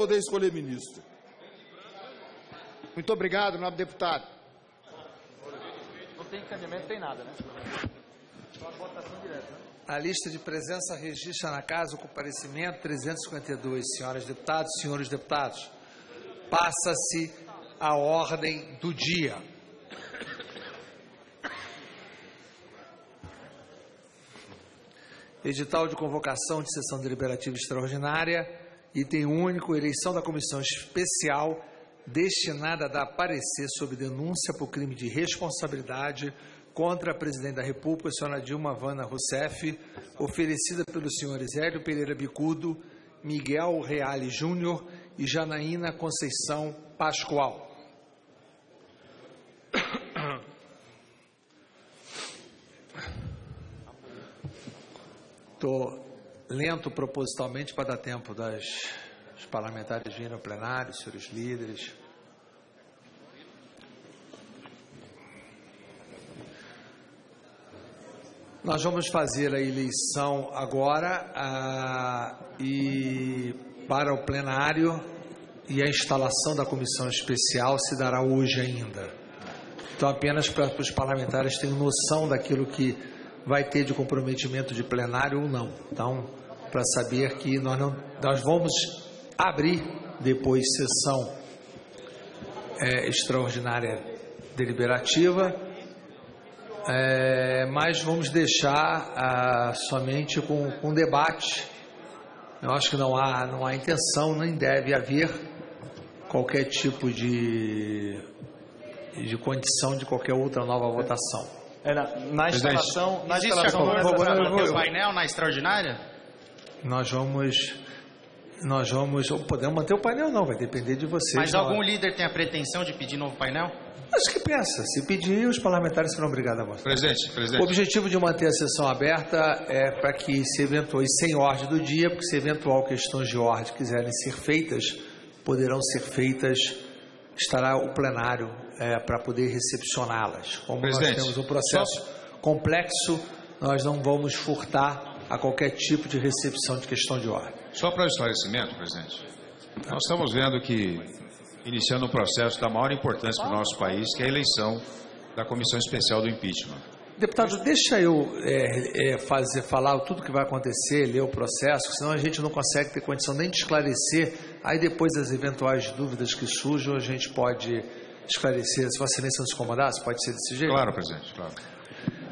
poder escolher ministro. Muito obrigado, nobre deputado. Não tem encaminhamento, não tem nada, né? Só a votação direta, né? A lista de presença registra na casa o comparecimento 352, senhoras deputadas e senhores deputados. Passa-se a ordem do dia. Edital de convocação de sessão deliberativa extraordinária, item único, eleição da comissão especial destinada a dar parecer sobre denúncia por crime de responsabilidade contra a presidente da República, a senhora Dilma Vana Rousseff, oferecida pelos senhores Hélio Pereira Bicudo, Miguel Reale Júnior e Janaína Conceição Pascoal. Estou lento propositalmente para dar tempo dos parlamentares virem ao plenário, senhores líderes. Nós vamos fazer a eleição agora e para o plenário, e a instalação da comissão especial se dará hoje ainda. Então, apenas para os parlamentares terem noção daquilo que vai ter de comprometimento de plenário ou não. Então, para saber que nós vamos abrir depois sessão extraordinária deliberativa, mas vamos deixar somente com debate. Eu acho que não há intenção, nem deve haver qualquer tipo de condição de qualquer outra nova votação. Na instalação... o painel na extraordinária? Nós vamos... Podemos manter o painel, não, vai depender de vocês. Mas algum líder tem a pretensão de pedir novo painel? Acho que pensa. Se pedir, os parlamentares serão obrigados a mostrar. Presidente. O objetivo de manter a sessão aberta é para que, se eventual, sem ordem do dia, porque se eventual questões de ordem quiserem ser feitas, poderão ser feitas, estará o plenário para poder recepcioná-las. Como nós temos um processo complexo, nós não vamos furtar a qualquer tipo de recepção de questão de ordem. Só para esclarecimento, presidente, nós estamos vendo que, iniciando um processo da maior importância para o nosso país, que é a eleição da Comissão Especial do Impeachment. Deputado, deixa eu falar tudo o que vai acontecer, ler o processo, senão a gente não consegue ter condição nem de esclarecer. Aí depois das eventuais dúvidas que surjam, a gente pode esclarecer. Se Vossa Excelência não se incomodasse, pode ser desse jeito? Claro, presidente, claro.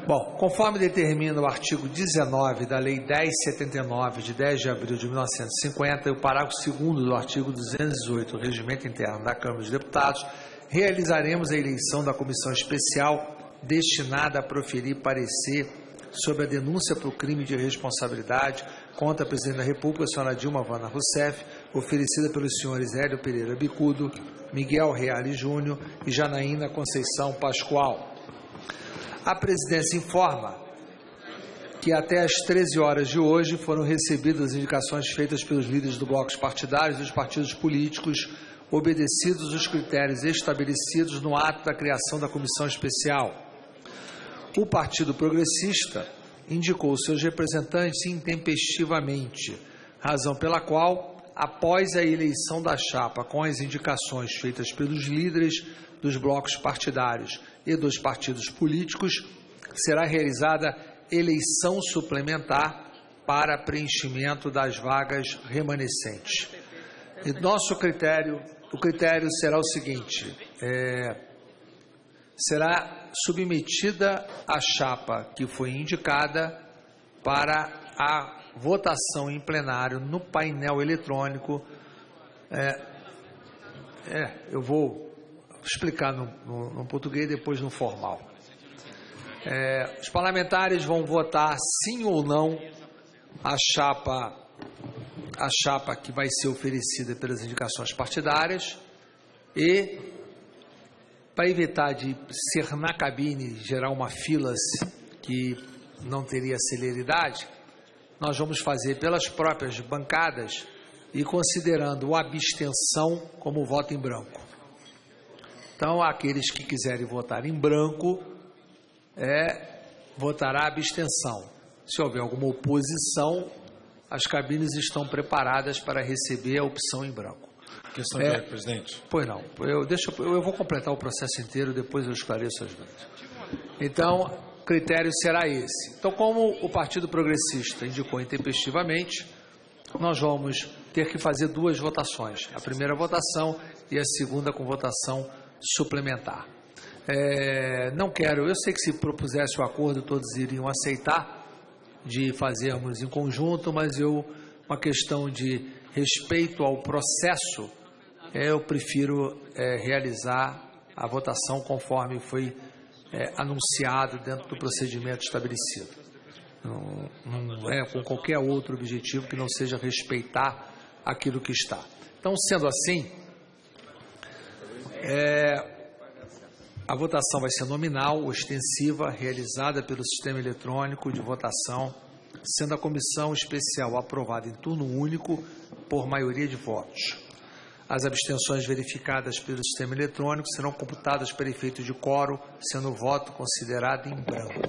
Bom, conforme determina o artigo 19 da Lei 1079, de 10 de abril de 1950, e o parágrafo 2º do artigo 218 do Regimento Interno da Câmara dos Deputados, realizaremos a eleição da comissão especial destinada a proferir parecer sobre a denúncia por crime de responsabilidade contra a presidente da República, a senhora Dilma Vana Rousseff, oferecida pelos senhores Hélio Pereira Bicudo, Miguel Reale Júnior e Janaína Conceição Pascoal. A presidência informa que até às 13 horas de hoje foram recebidas as indicações feitas pelos líderes do blocos partidários e dos partidos políticos, obedecidos os critérios estabelecidos no ato da criação da comissão especial. O Partido Progressista indicou seus representantes intempestivamente, razão pela qual, após a eleição da chapa com as indicações feitas pelos líderes dos blocos partidários e dos partidos políticos, será realizada eleição suplementar para preenchimento das vagas remanescentes. E o critério será o seguinte: será submetida a chapa que foi indicada para a votação em plenário no painel eletrônico. Eu vou explicar no português, depois no formal. Os parlamentares vão votar sim ou não a chapa que vai ser oferecida pelas indicações partidárias, e, para evitar de ser na cabine gerar uma fila que não teria celeridade, nós vamos fazer pelas próprias bancadas e considerando a abstenção como voto em branco. Então, aqueles que quiserem votar em branco, votará a abstenção. Se houver alguma oposição, as cabines estão preparadas para receber a opção em branco. Questão de ordem, presidente. Pois não. Eu vou completar o processo inteiro, depois eu esclareço as dúvidas. Então, o critério será esse. Então, como o Partido Progressista indicou intempestivamente, nós vamos ter que fazer duas votações. A primeira votação e a segunda com votação suplementar. Não quero, eu sei que se propusesse o acordo todos iriam aceitar de fazermos em conjunto, mas uma questão de respeito ao processo, eu prefiro realizar a votação conforme foi anunciado dentro do procedimento estabelecido. Não é com qualquer outro objetivo que não seja respeitar aquilo que está. Então, sendo assim, a votação vai ser nominal, ostensiva, realizada pelo sistema eletrônico de votação, sendo a comissão especial aprovada em turno único por maioria de votos. As abstenções verificadas pelo sistema eletrônico serão computadas para efeito de quórum, sendo o voto considerado em branco.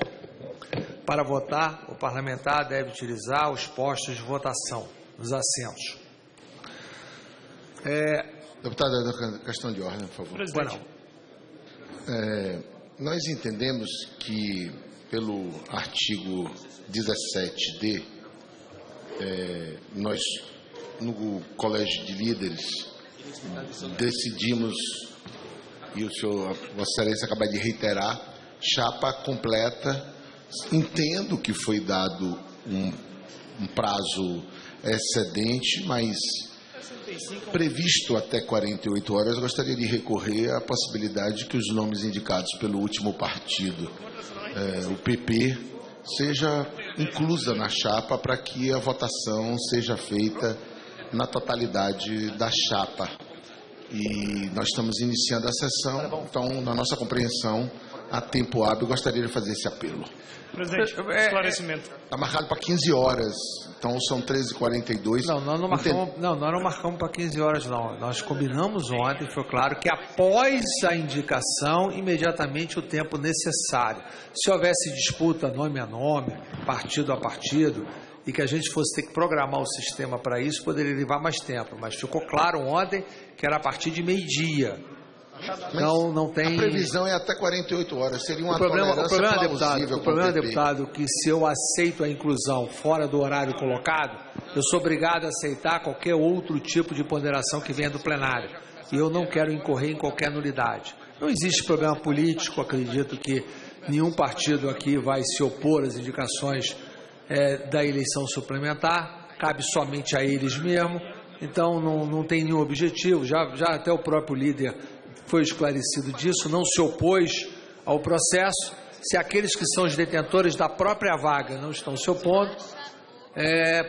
Para votar, o parlamentar deve utilizar os postos de votação, os assentos. Deputada, questão de ordem, por favor. Bueno. Nós entendemos que, pelo artigo 17D, nós, no Colégio de Líderes, decidimos, e o senhor, Vossa Excelência, acaba de reiterar, chapa completa. Entendo que foi dado um prazo excedente, mas previsto até 48 horas, eu gostaria de recorrer à possibilidade de que os nomes indicados pelo último partido, o PP, seja inclusa na chapa para que a votação seja feita na totalidade da chapa. E nós estamos iniciando a sessão, então, na nossa compreensão, a tempo hábil, gostaria de fazer esse apelo. Presidente, esclarecimento. Está marcado para 15 horas, então são 13h42. Não, nós não marcamos para 15 horas, não. Nós combinamos ontem, foi claro, que após a indicação, imediatamente o tempo necessário. Se houvesse disputa nome a nome, partido a partido, e que a gente fosse ter que programar o sistema para isso, poderia levar mais tempo. Mas ficou claro ontem que era a partir de meio-dia. Não tem... A previsão é até 48 horas, seria uma o problema, tolerância deputado, que se eu aceito a inclusão fora do horário colocado, eu sou obrigado a aceitar qualquer outro tipo de ponderação que venha do plenário. E eu não quero incorrer em qualquer nulidade. Não existe problema político, acredito que nenhum partido aqui vai se opor às indicações da eleição suplementar, cabe somente a eles mesmo, então não tem nenhum objetivo, já até o próprio líder foi esclarecido disso, não se opôs ao processo. Se aqueles que são os detentores da própria vaga não estão se opondo,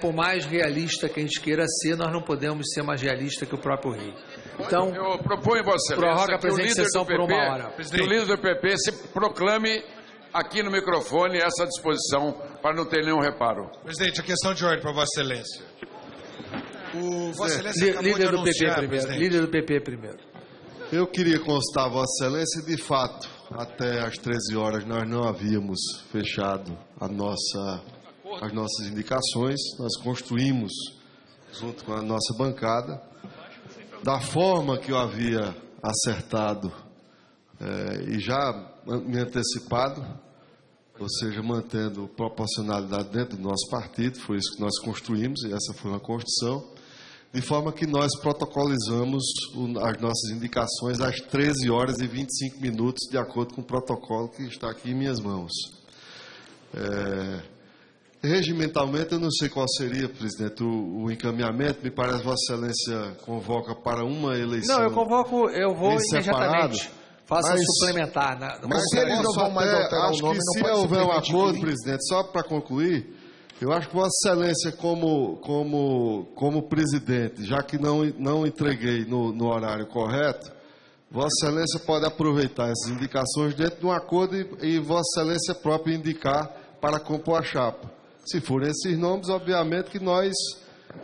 por mais realista que a gente queira ser, nós não podemos ser mais realista que o próprio rei. Então, eu proponho, Vossa Excelência, prorroga a presente sessão por uma hora. Que o líder do PP se proclame aqui no microfone essa disposição para não ter nenhum reparo. Presidente, a questão de ordem para Vossa Excelência. O Vossa Excelência acabou líder de do PP anunciar, primeiro. presidente. Líder do PP primeiro. Eu queria constar, Vossa Excelência, de fato, até às 13 horas nós não havíamos fechado as nossas indicações, nós construímos, junto com a nossa bancada, da forma que eu havia acertado e já me antecipado, ou seja, mantendo proporcionalidade dentro do nosso partido, foi isso que nós construímos, e essa foi uma construção, de forma que nós protocolizamos as nossas indicações às 13 horas e 25 minutos, de acordo com o protocolo que está aqui em minhas mãos. Regimentalmente, eu não sei qual seria, presidente, o encaminhamento, me parece que Vossa Excelência convoca para uma eleição. Não, eu vou imediatamente. Faça suplementar. Mas eles não vão mais alterar o nome, se houver um acordo, presidente, só para concluir, eu acho que Vossa Excelência, como presidente, já que não entreguei no horário correto, Vossa Excelência pode aproveitar essas indicações dentro de um acordo e Vossa Excelência própria indicar para compor a chapa. Se forem esses nomes, obviamente que nós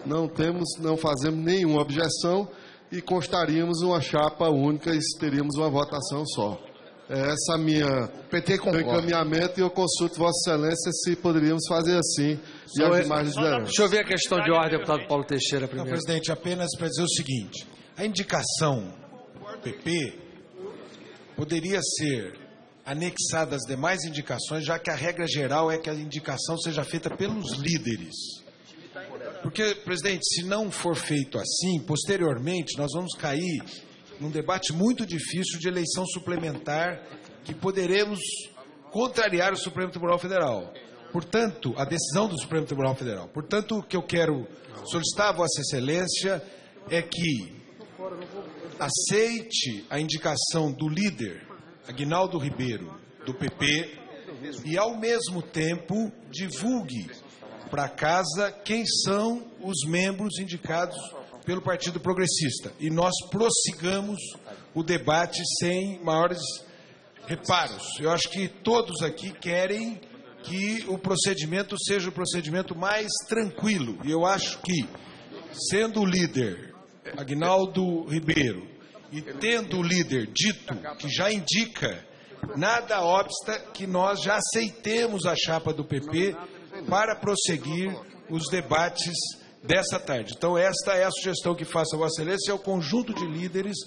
não fazemos nenhuma objeção e constaríamos uma chapa única e teríamos uma votação só. Essa minha encaminhamento, e eu consulto Vossa Excelência se poderíamos fazer assim. Deixa eu ver a questão de ordem, deputado Paulo Teixeira, primeiro. Não, presidente, apenas para dizer o seguinte: A indicação do PP poderia ser anexada às demais indicações, já que a regra geral é que a indicação seja feita pelos líderes. Porque, presidente, se não for feito assim, posteriormente nós vamos cair num debate muito difícil de eleição suplementar que poderemos contrariar o Supremo Tribunal Federal. Portanto, a decisão do Supremo Tribunal Federal. Portanto, o que eu quero solicitar a Vossa Excelência é que aceite a indicação do líder Aguinaldo Ribeiro, do PP, e ao mesmo tempo divulgue para casa quem são os membros indicados pelo Partido Progressista. E nós prossigamos o debate sem maiores reparos. Eu acho que todos aqui querem que o procedimento seja o procedimento mais tranquilo. E eu acho que, sendo o líder Aguinaldo Ribeiro e tendo o líder dito que já indica, nada obsta que nós já aceitemos a chapa do PP para prosseguir os debates dessa tarde. Então, esta é a sugestão que faço a Vossa Excelência e ao conjunto de líderes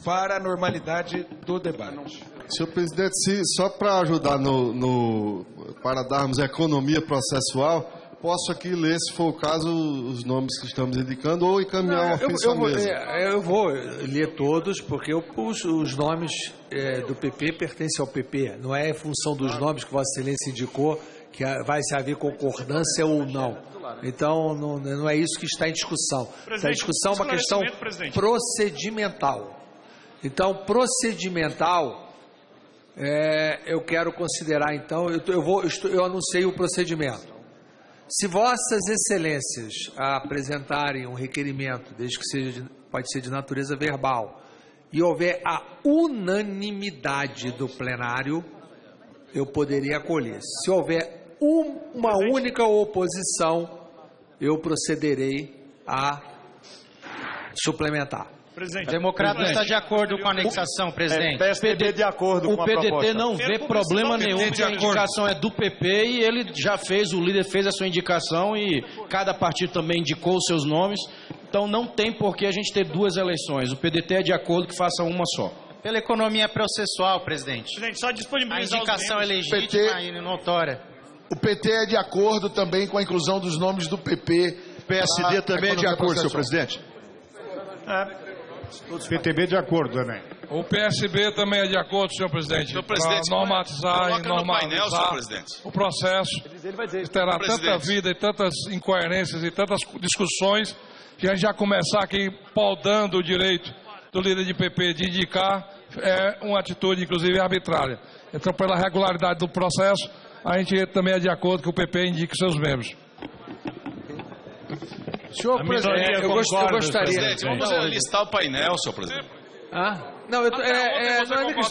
para a normalidade do debate. Senhor presidente, só para ajudar para darmos economia processual, posso aqui ler, se for o caso, os nomes que estamos indicando ou encaminhar uma ofício à mesa. Eu vou ler todos, porque os nomes do PP pertencem ao PP. Não é em função dos nomes que Vossa Excelência indicou que vai se haver concordância ou não. Então, não é isso que está em discussão. A discussão é uma questão procedimental. Então, procedimental, eu quero considerar, então, eu anunciei o procedimento. Se Vossas Excelências apresentarem um requerimento, desde que pode ser de natureza verbal, e houver a unanimidade do plenário, eu poderia acolher. Se houver uma única oposição, eu procederei a suplementar. O democrata está de acordo com a anexação, presidente. PSDB de acordo com a proposta. O PDT não vê problema nenhum, porque a indicação é do PP e ele já fez, o líder fez a sua indicação e cada partido também indicou os seus nomes. Então não tem por que a gente ter duas eleições. O PDT é de acordo que faça uma só. Pela economia processual, presidente. Presidente, só disponibilizar a indicação é legítima e notória. O PT é de acordo também com a inclusão dos nomes do PP. O PSD também é de acordo, senhor presidente. PTB de acordo também. O PSB também é de acordo, senhor presidente. Senhor presidente, para normatizar e normalizar o processo. Ele terá tanta vida e tantas incoerências e tantas discussões que a gente já começar aqui paudando o direito do líder de PP de indicar é uma atitude, inclusive, arbitrária. Então, pela regularidade do processo, a gente também é de acordo que o PP indique seus membros. Senhor presidente, eu gostaria... Presidente, vamos listar o painel, senhor presidente.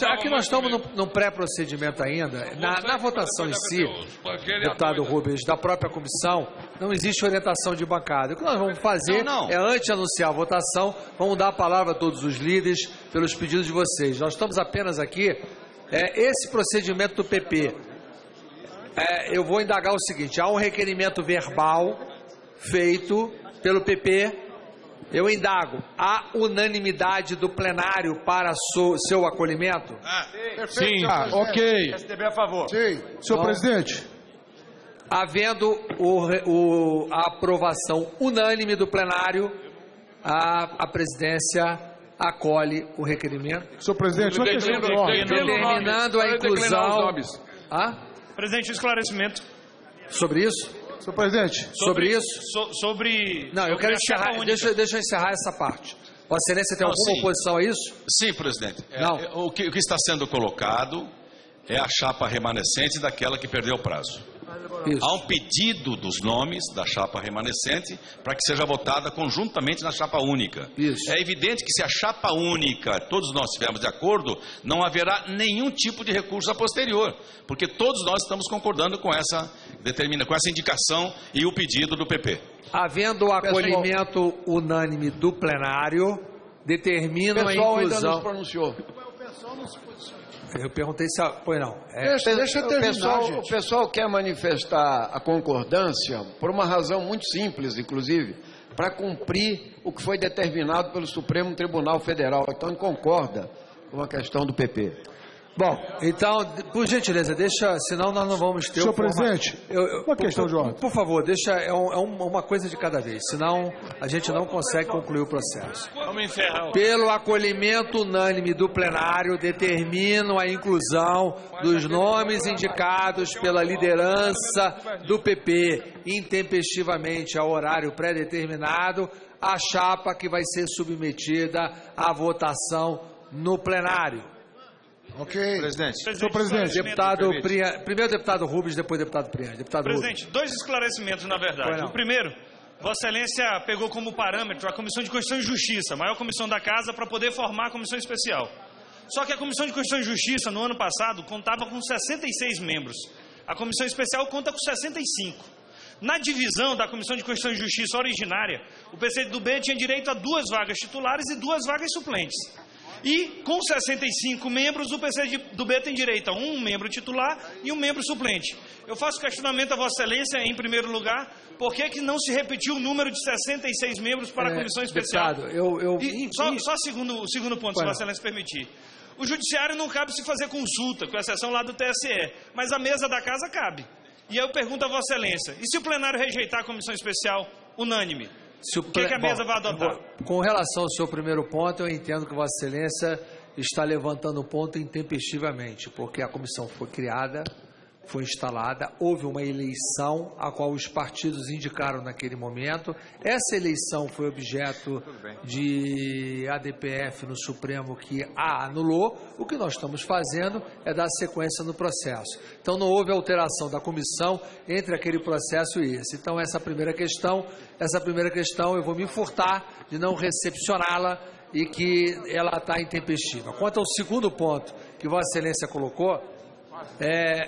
Aqui nós estamos no pré-procedimento ainda. Na votação em si, deputado Rubens, da própria comissão, não existe orientação de bancada. O que nós vamos fazer é, antes de anunciar a votação, vamos dar a palavra a todos os líderes pelos pedidos de vocês. Nós estamos apenas aqui, esse procedimento do PP. Eu vou indagar o seguinte, há um requerimento verbal feito pelo PP, eu indago, há unanimidade do plenário para seu acolhimento? Sim. Ok. PSDB a favor. Sim. Senhor presidente. Havendo a aprovação unânime do plenário, a presidência acolhe o requerimento. Senhor presidente, determinando a inclusão... Presidente, esclarecimento. Sobre isso? Senhor presidente. Sobre isso? Não, eu quero encerrar. Deixa eu encerrar essa parte. Vossa Excelência tem alguma oposição a isso? Sim, presidente. Não. O que está sendo colocado é a chapa remanescente daquela que perdeu o prazo. Isso. Há um pedido dos nomes da chapa remanescente para que seja votada conjuntamente na chapa única. Isso. É evidente que se a chapa única, todos nós estivermos de acordo, não haverá nenhum tipo de recurso a posterior, porque todos nós estamos concordando com essa indicação e o pedido do PP. Havendo o acolhimento unânime do plenário, determina a inclusão... O pessoal ainda não se pronunciou. Eu perguntei se... Pois não. Deixa eu terminar, o pessoal quer manifestar a concordância por uma razão muito simples, inclusive. para cumprir o que foi determinado pelo Supremo Tribunal Federal. Então, ele concorda com a questão do PP. Bom, então, por gentileza, deixa, senão nós não vamos ter... Senhor presidente, uma questão de ordem. Por favor, deixa, é uma coisa de cada vez, senão a gente não consegue concluir o processo. Vamos encerrar. Pelo acolhimento unânime do plenário, determino a inclusão dos nomes indicados pela liderança do PP, intempestivamente ao horário pré-determinado, a chapa que vai ser submetida à votação no plenário. Ok. Presidente. Senhor presidente. Primeiro deputado Rubens, depois deputado Priani. Presidente, dois esclarecimentos, na verdade. O primeiro, Vossa Excelência pegou como parâmetro a Comissão de Constituição e Justiça, a maior comissão da Casa, para poder formar a Comissão Especial. Só que a Comissão de Constituição e Justiça, no ano passado, contava com 66 membros. A Comissão Especial conta com 65. Na divisão da Comissão de Constituição e Justiça originária, o PCdoB tinha direito a 2 vagas titulares e 2 vagas suplentes. E, com 65 membros, o PCdoB tem direito a 1 membro titular e 1 membro suplente. Eu faço questionamento a Vossa Excelência, em primeiro lugar, por que não se repetiu o número de 66 membros para a Comissão Especial? Deputado, Só o segundo ponto, se Vossa Excelência permitir. O Judiciário não cabe se fazer consulta, com exceção lá do TSE, mas a mesa da Casa cabe. E eu pergunto a Vossa Excelência, e se o plenário rejeitar a Comissão Especial unânime? O que a mesa vai adotar? Com relação ao seu primeiro ponto, eu entendo que Vossa Excelência está levantando o ponto intempestivamente, porque a comissão foi criada, foi instalada, houve uma eleição a qual os partidos indicaram naquele momento. Essa eleição foi objeto de ADPF no Supremo que a anulou. O que nós estamos fazendo é dar sequência no processo. Então não houve alteração da comissão entre aquele processo e esse. Então essa primeira questão eu vou me furtar de não recepcioná-la e que ela está intempestiva. Quanto ao segundo ponto que Vossa Excelência colocou,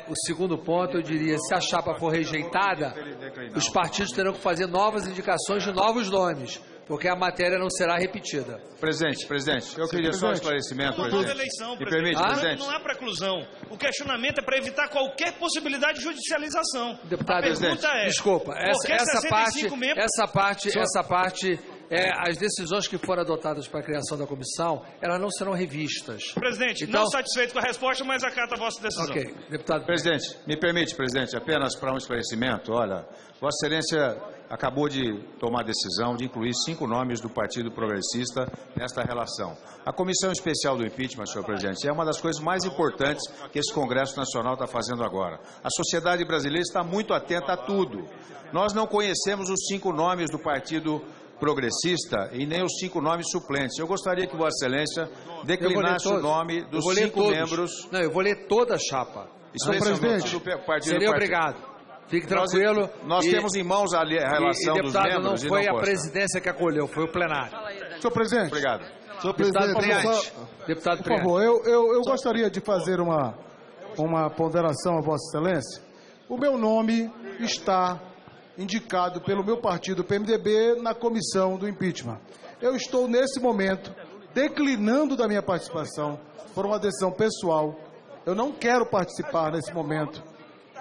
o segundo ponto, eu diria, se a chapa for rejeitada, os partidos terão que fazer novas indicações de novos nomes, porque a matéria não será repetida. Presidente, eu queria só um esclarecimento, presidente. Eleição, Me permite, presidente? Não há preclusão. O questionamento é para evitar qualquer possibilidade de judicialização. Deputado, a pergunta desculpa, essa parte, as decisões que foram adotadas para a criação da comissão, elas não serão revistas. Presidente, então, não satisfeito com a resposta, mas acata a vossa decisão. Ok, deputado. Presidente, me permite, presidente, apenas para um esclarecimento, olha, Vossa Excelência acabou de tomar a decisão de incluir 5 nomes do Partido Progressista nesta relação. A Comissão Especial do Impeachment, senhor presidente, é uma das coisas mais importantes que esse Congresso Nacional está fazendo agora. A sociedade brasileira está muito atenta a tudo. Nós não conhecemos os 5 nomes do Partido Progressista e nem os 5 nomes suplentes. Eu gostaria que Vossa Excelência declinasse o nome dos 5 membros. Não, eu vou ler toda a chapa. Senhor presidente, seria obrigado. Fique tranquilo. Nós temos em mãos a relação dos membros. Não foi a presidência que acolheu, foi o plenário. Senhor presidente. Obrigado. Senhor presidente, deputado por favor, eu gostaria de fazer uma ponderação a Vossa Excelência. O meu nome está indicado pelo meu partido, PMDB, na comissão do impeachment. Eu estou, nesse momento, declinando da minha participação por uma decisão pessoal. Eu não quero participar, nesse momento,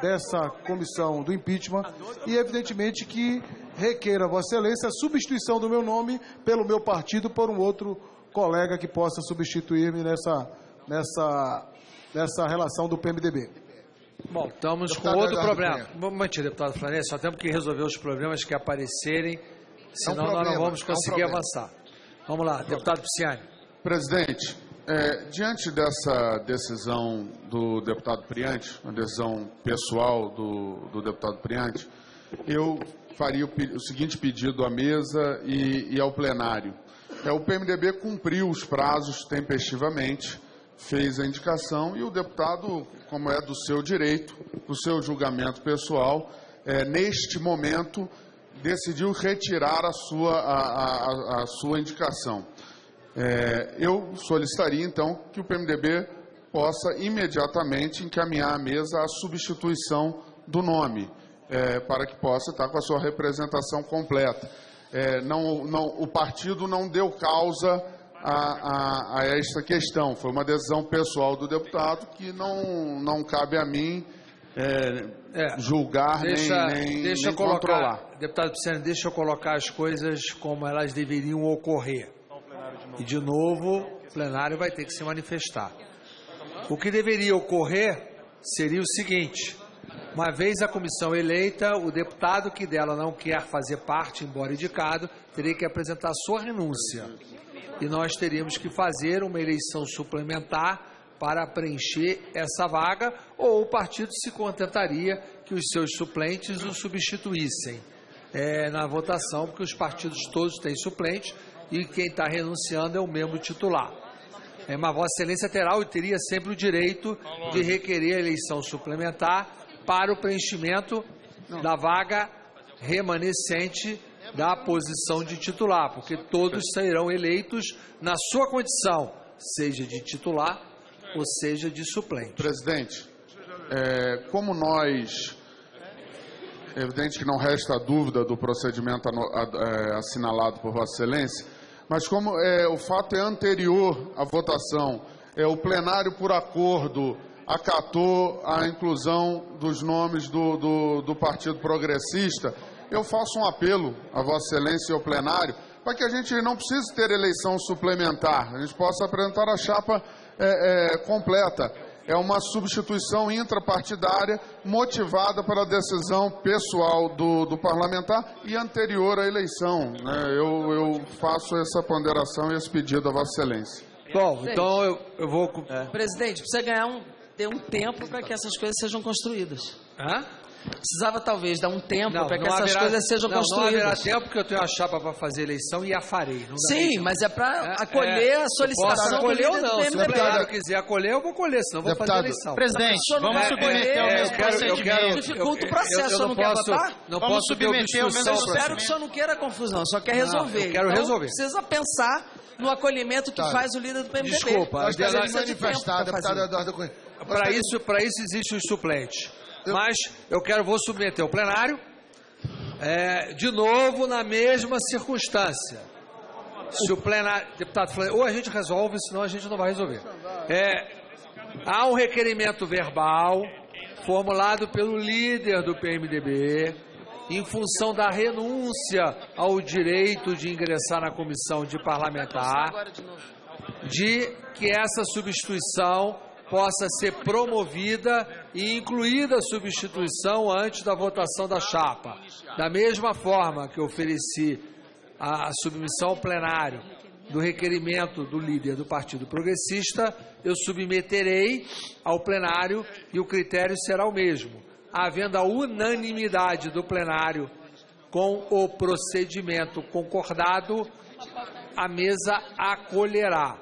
dessa comissão do impeachment e, evidentemente, que requeira a Vossa Excelência a substituição do meu nome pelo meu partido por um outro colega que possa substituir-me nessa relação do PMDB. Bom, estamos com outro problema. Vamos manter, deputado Flanês, só temos que resolver os problemas que aparecerem, senão nós não vamos conseguir avançar. Vamos lá, deputado Pisciani. Presidente, diante dessa decisão do deputado Priante, uma decisão pessoal do deputado Priante, eu faria o seguinte pedido à mesa e ao plenário. O PMDB cumpriu os prazos tempestivamente, fez a indicação e o deputado, como é do seu direito, do seu julgamento pessoal, neste momento decidiu retirar a sua indicação. Eu solicitaria, então, que o PMDB possa imediatamente encaminhar à mesa a substituição do nome, para que possa estar com a sua representação completa. O partido não deu causa a esta questão. Foi uma decisão pessoal do deputado que não cabe a mim julgar nem controlar. deputado Pisciani, deixa eu colocar as coisas como elas deveriam ocorrer. E, de novo, o plenário vai ter que se manifestar. O que deveria ocorrer seria o seguinte: uma vez a comissão eleita, o deputado que dela não quer fazer parte, embora indicado, teria que apresentar sua renúncia. E nós teríamos que fazer uma eleição suplementar para preencher essa vaga, ou o partido se contentaria que os seus suplentes o substituíssem na votação, porque os partidos todos têm suplente e quem está renunciando é o membro titular. Mas Vossa Excelência terá e teria sempre o direito de requerer a eleição suplementar para o preenchimento da vaga remanescente da posição de titular, porque todos serão eleitos na sua condição, seja de titular ou seja de suplente. Presidente, como nós, é evidente que não resta dúvida do procedimento assinalado por Vossa Excelência, mas como o fato é anterior à votação, o plenário, por acordo, acatou a inclusão dos nomes do Partido Progressista, eu faço um apelo a Vossa Excelência e ao plenário para que a gente não precise ter eleição suplementar, a gente possa apresentar a chapa completa. É uma substituição intrapartidária motivada pela decisão pessoal do parlamentar e anterior à eleição. Eu faço essa ponderação e esse pedido a Vossa Excelência. Bom, então eu vou... Presidente, precisa ter um tempo para que essas coisas sejam construídas. Precisava talvez dar um tempo para que essas coisas sejam construídas. Não haverá tempo, porque eu tenho a chapa para fazer eleição e a farei. Sim, mas é para acolher a solicitação. Acolher ou não? Se o deputado quiser acolher, eu vou acolher, senão vou fazer a eleição. Presidente, vamos submeter ao mesmo procedimento. Dificulta o processo, o senhor não quer votar? Vamos submeter ao mesmo procedimento. Eu espero que o senhor não queira confusão, só quer resolver. Eu quero resolver. Precisa pensar no acolhimento que faz o líder do PMDB. Desculpa, nós precisamos manifestar, deputado Eduardo Cunha. Para isso existe os suplentes. Mas vou submeter ao plenário, de novo, na mesma circunstância. Se o plenário, deputado Flávio, ou a gente resolve, senão a gente não vai resolver. Há um requerimento verbal formulado pelo líder do PMDB, em função da renúncia ao direito de ingressar na comissão de parlamentar, de que essa substituição possa ser promovida e incluída a substituição antes da votação da chapa. Da mesma forma que eu ofereci a submissão ao plenário do requerimento do líder do Partido Progressista, eu submeterei ao plenário e o critério será o mesmo. Havendo a unanimidade do plenário com o procedimento concordado, a mesa acolherá.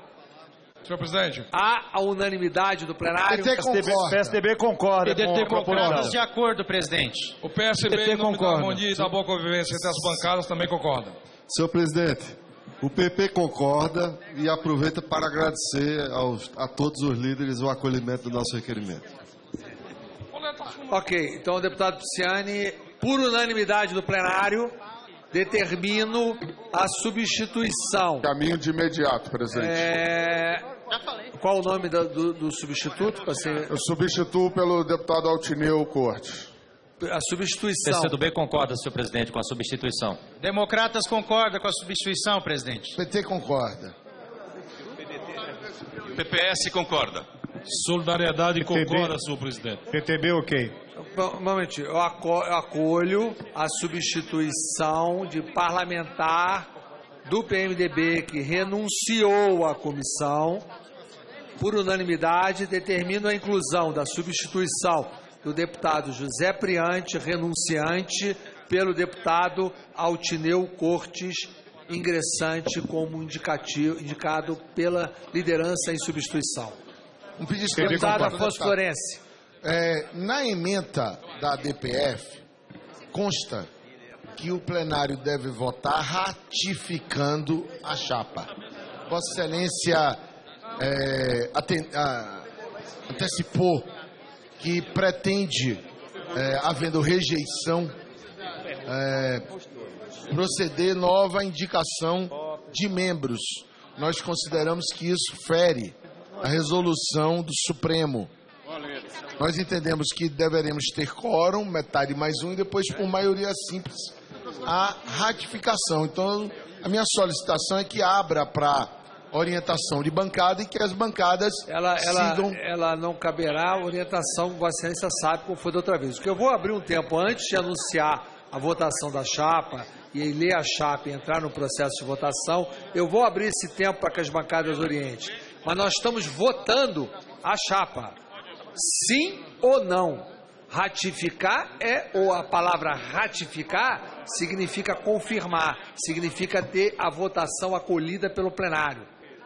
Senhor presidente. Há a unanimidade do plenário. PSDB concorda. PDT concorda. De acordo, presidente. O PSB, em nome da harmonia e da boa convivência entre as bancadas, também concorda. Senhor presidente, o PP concorda e aproveita para agradecer a todos os líderes o acolhimento do nosso requerimento. Ok, então, deputado Pisciani, por unanimidade do plenário, determino a substituição. Caminho de imediato, presidente. Qual o nome do substituto? Eu substituo pelo deputado Altineu Cortes. A substituição. O PCdoB concorda, senhor presidente, com a substituição. Democratas concordam com a substituição, presidente. PT concorda. PPS concorda. Solidariedade concorda, senhor presidente. PTB, ok. Um momentinho, eu acolho a substituição de parlamentar do PMDB que renunciou à comissão. Por unanimidade, determino a inclusão da substituição do deputado José Priante, renunciante, pelo deputado Altineu Cortes, ingressante como indicado pela liderança em substituição. Um pedido deputado Afonso Florencio. Na ementa da DPF, consta que o plenário deve votar ratificando a chapa. Vossa Excelência antecipou que pretende, havendo rejeição, proceder nova indicação de membros. Nós consideramos que isso fere a resolução do Supremo. Nós entendemos que deveremos ter quórum, metade mais um, e depois por maioria simples a ratificação. Então, a minha solicitação é que abra para orientação de bancada e que as bancadas sigam... Ela não caberá a orientação, Vossa Excelência sabe como foi da outra vez. O que eu vou abrir um tempo antes de anunciar a votação da chapa e ler a chapa e entrar no processo de votação, eu vou abrir esse tempo para que as bancadas orientem. Mas nós estamos votando a chapa. Sim ou não? Ratificar ou a palavra ratificar significa confirmar, significa ter a votação acolhida pelo plenário.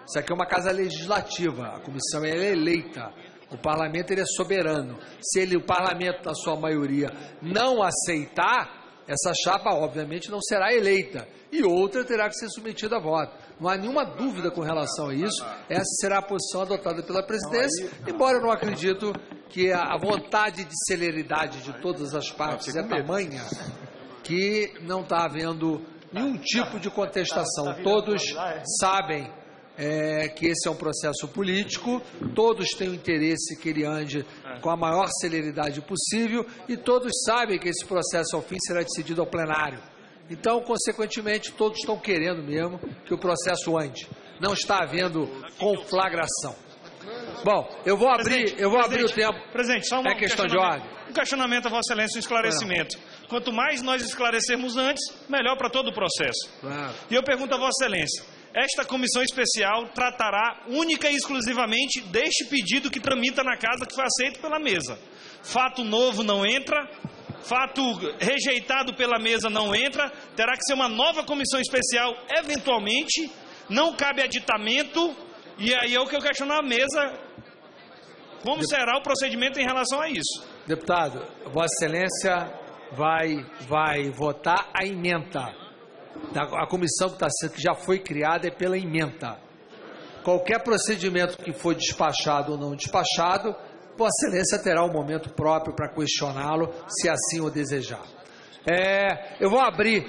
Isso aqui é uma casa legislativa, a comissão é eleita, o parlamento ele é soberano. Se o parlamento, na sua maioria, não aceitar, essa chapa, obviamente, não será eleita e outra terá que ser submetida a voto. Não há nenhuma dúvida com relação a isso. Essa será a posição adotada pela presidência, embora eu não acredito que a vontade de celeridade de todas as partes é tamanha que não está havendo nenhum tipo de contestação. Todos sabem que esse é um processo político, todos têm o interesse que ele ande com a maior celeridade possível e todos sabem que esse processo ao fim será decidido ao plenário. Então, consequentemente, todos estão querendo mesmo que o processo ande. Não está havendo conflagração. Bom, eu vou abrir o tempo. Presidente, só uma questão de ordem. Um questionamento a Vossa Excelência, um esclarecimento. Quanto mais nós esclarecermos antes, melhor para todo o processo. Claro. E eu pergunto a Vossa Excelência, esta comissão especial tratará única e exclusivamente deste pedido que tramita na casa que foi aceito pela mesa. Fato novo não entra, fato rejeitado pela mesa não entra, terá que ser uma nova comissão especial, eventualmente, não cabe aditamento, e aí é o que eu questiono à mesa, como será o procedimento em relação a isso. Deputado, Vossa Excelência vai votar a ementa. A comissão que já foi criada é pela ementa. Qualquer procedimento que for despachado ou não despachado, Vossa Excelência terá um momento próprio para questioná-lo, se assim o desejar. Eu vou abrir,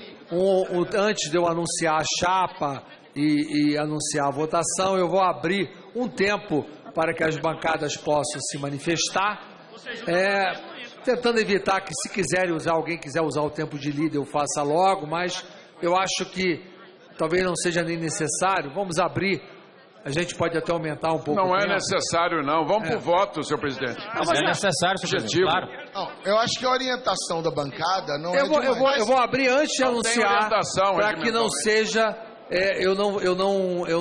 antes de eu anunciar a chapa e anunciar a votação, eu vou abrir um tempo para que as bancadas possam se manifestar, tentando evitar que, se alguém quiser usar o tempo de líder, eu faça logo, mas eu acho que talvez não seja nem necessário. Vamos abrir, a gente pode até aumentar um pouco. Não é necessário, não. Vamos para o voto, senhor presidente. Mas é necessário, senhor presidente, claro. Não, eu acho que a orientação da bancada não é eu vou abrir antes de anunciar, para que não seja, eu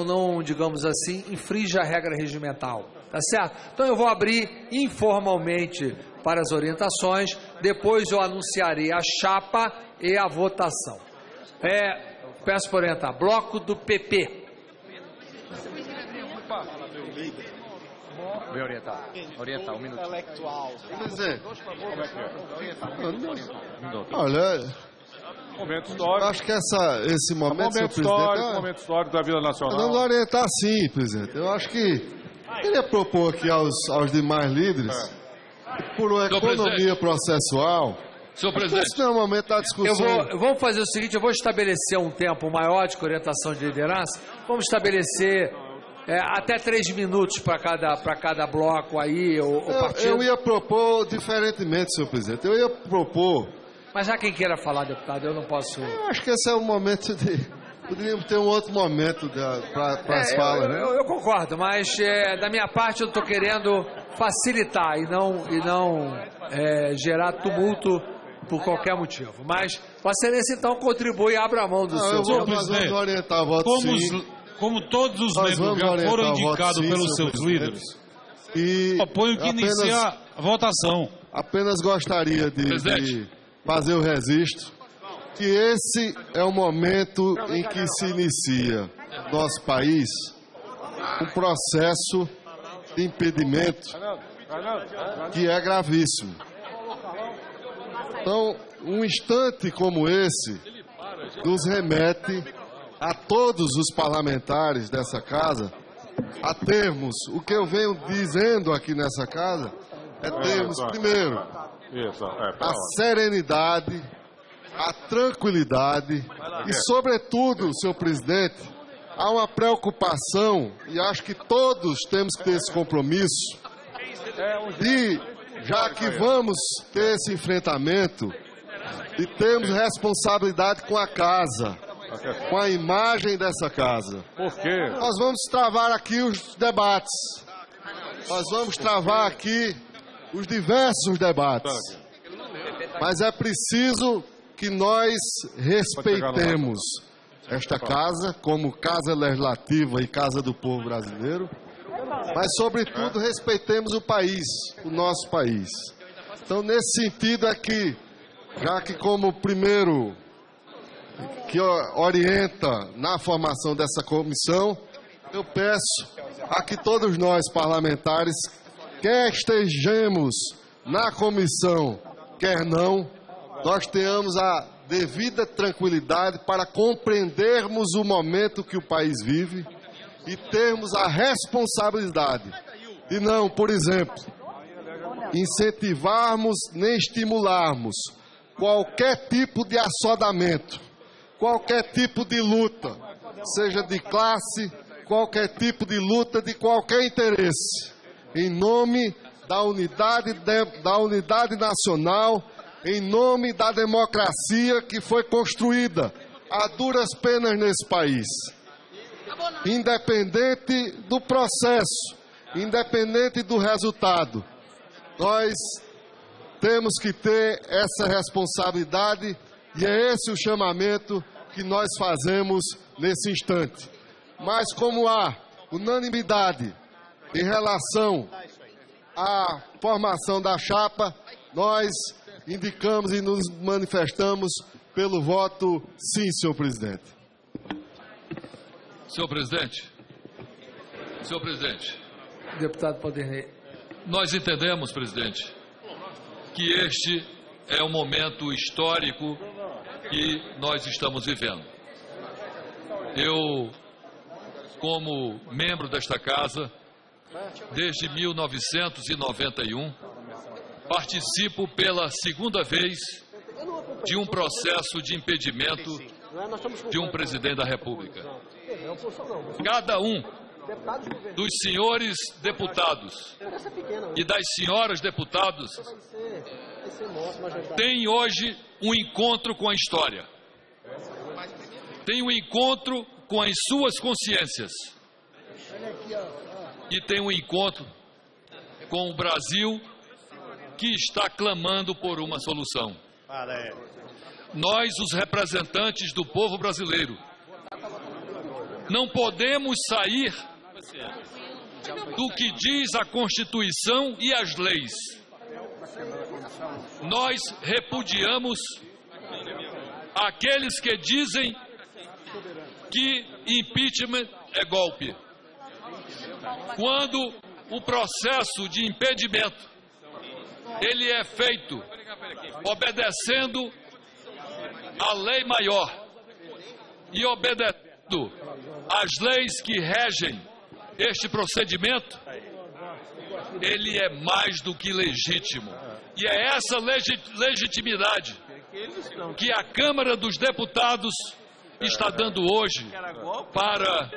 não, digamos assim, infrinja a regra regimental. Tá certo? Então eu vou abrir informalmente para as orientações, depois eu anunciarei a chapa e a votação. Peço para orientar. Bloco do PP. Vem orientar, um minuto. Presidente, olha, acho que esse momento, senhor presidente, momento histórico da vida nacional. Não vou orientar sim, presidente. Eu acho que queria propor aqui aos demais líderes, por uma economia processual, senhor presidente, esse não é o momento da discussão. Vamos fazer o seguinte, eu vou estabelecer um tempo maior de orientação de liderança. Vamos estabelecer até 3 minutos para cada bloco aí, o partido. Eu ia propor diferentemente, senhor presidente. Eu ia propor... Mas há quem queira falar, deputado, eu não posso... Eu acho que esse é o momento de... Poderíamos ter um outro momento para as falas, né? Eu concordo, mas da minha parte eu estou querendo facilitar e não gerar tumulto por qualquer motivo. Mas Vossa Excelência então contribui e abra a mão do seu... Nós vamos orientar o voto sim. Como todos os membros já foram indicados pelos seus líderes, proponho que inicie a votação. Apenas gostaria de fazer o registro que esse é o momento em que se inicia no nosso país um processo de impedimento que é gravíssimo. Então, um instante como esse nos remete a todos os parlamentares dessa casa a termos, o que eu venho dizendo aqui nessa casa, termos, primeiro, a serenidade, a tranquilidade e, sobretudo, senhor presidente, há uma preocupação, e acho que todos temos que ter esse compromisso, de, já que vamos ter esse enfrentamento, E temos responsabilidade com a casa, com a imagem dessa casa. Por quê? Nós vamos travar aqui os debates. Nós vamos travar aqui os diversos debates. Mas é preciso que nós respeitemos esta casa como casa legislativa e casa do povo brasileiro, mas, sobretudo, respeitemos o país, o nosso país. Então, nesse sentido é que, já que como primeiro que orienta na formação dessa comissão, eu peço a que todos nós parlamentares, quer estejamos na comissão, quer não, nós tenhamos a devida tranquilidade para compreendermos o momento que o país vive e termos a responsabilidade de não, por exemplo, incentivarmos nem estimularmos qualquer tipo de assodamento, qualquer tipo de luta, seja de classe, qualquer tipo de luta de qualquer interesse, em nome da unidade nacional, em nome da democracia que foi construída a duras penas nesse país. Independente do processo, independente do resultado, nós temos que ter essa responsabilidade e é esse o chamamento que nós fazemos nesse instante. Mas como há unanimidade em relação à formação da chapa, nós indicamos e nos manifestamos pelo voto sim, senhor presidente. Senhor presidente, Deputado Paulderney. Nós entendemos, presidente, que este é um momento histórico que nós estamos vivendo. Eu, como membro desta casa, desde 1991, participo pela segunda vez de um processo de impedimento de um presidente da República. Cada um dos senhores deputados e das senhoras deputadas tem hoje um encontro com a história, tem um encontro com as suas consciências e tem um encontro com o Brasil que está clamando por uma solução. Nós, os representantes do povo brasileiro, não podemos sair do que diz a Constituição e as leis. Nós repudiamos aqueles que dizem que impeachment é golpe. Quando o processo de impedimento ele é feito obedecendo à lei maior e obedecendo às leis que regem este procedimento, ele é mais do que legítimo. E é essa legitimidade que a Câmara dos Deputados está dando hoje para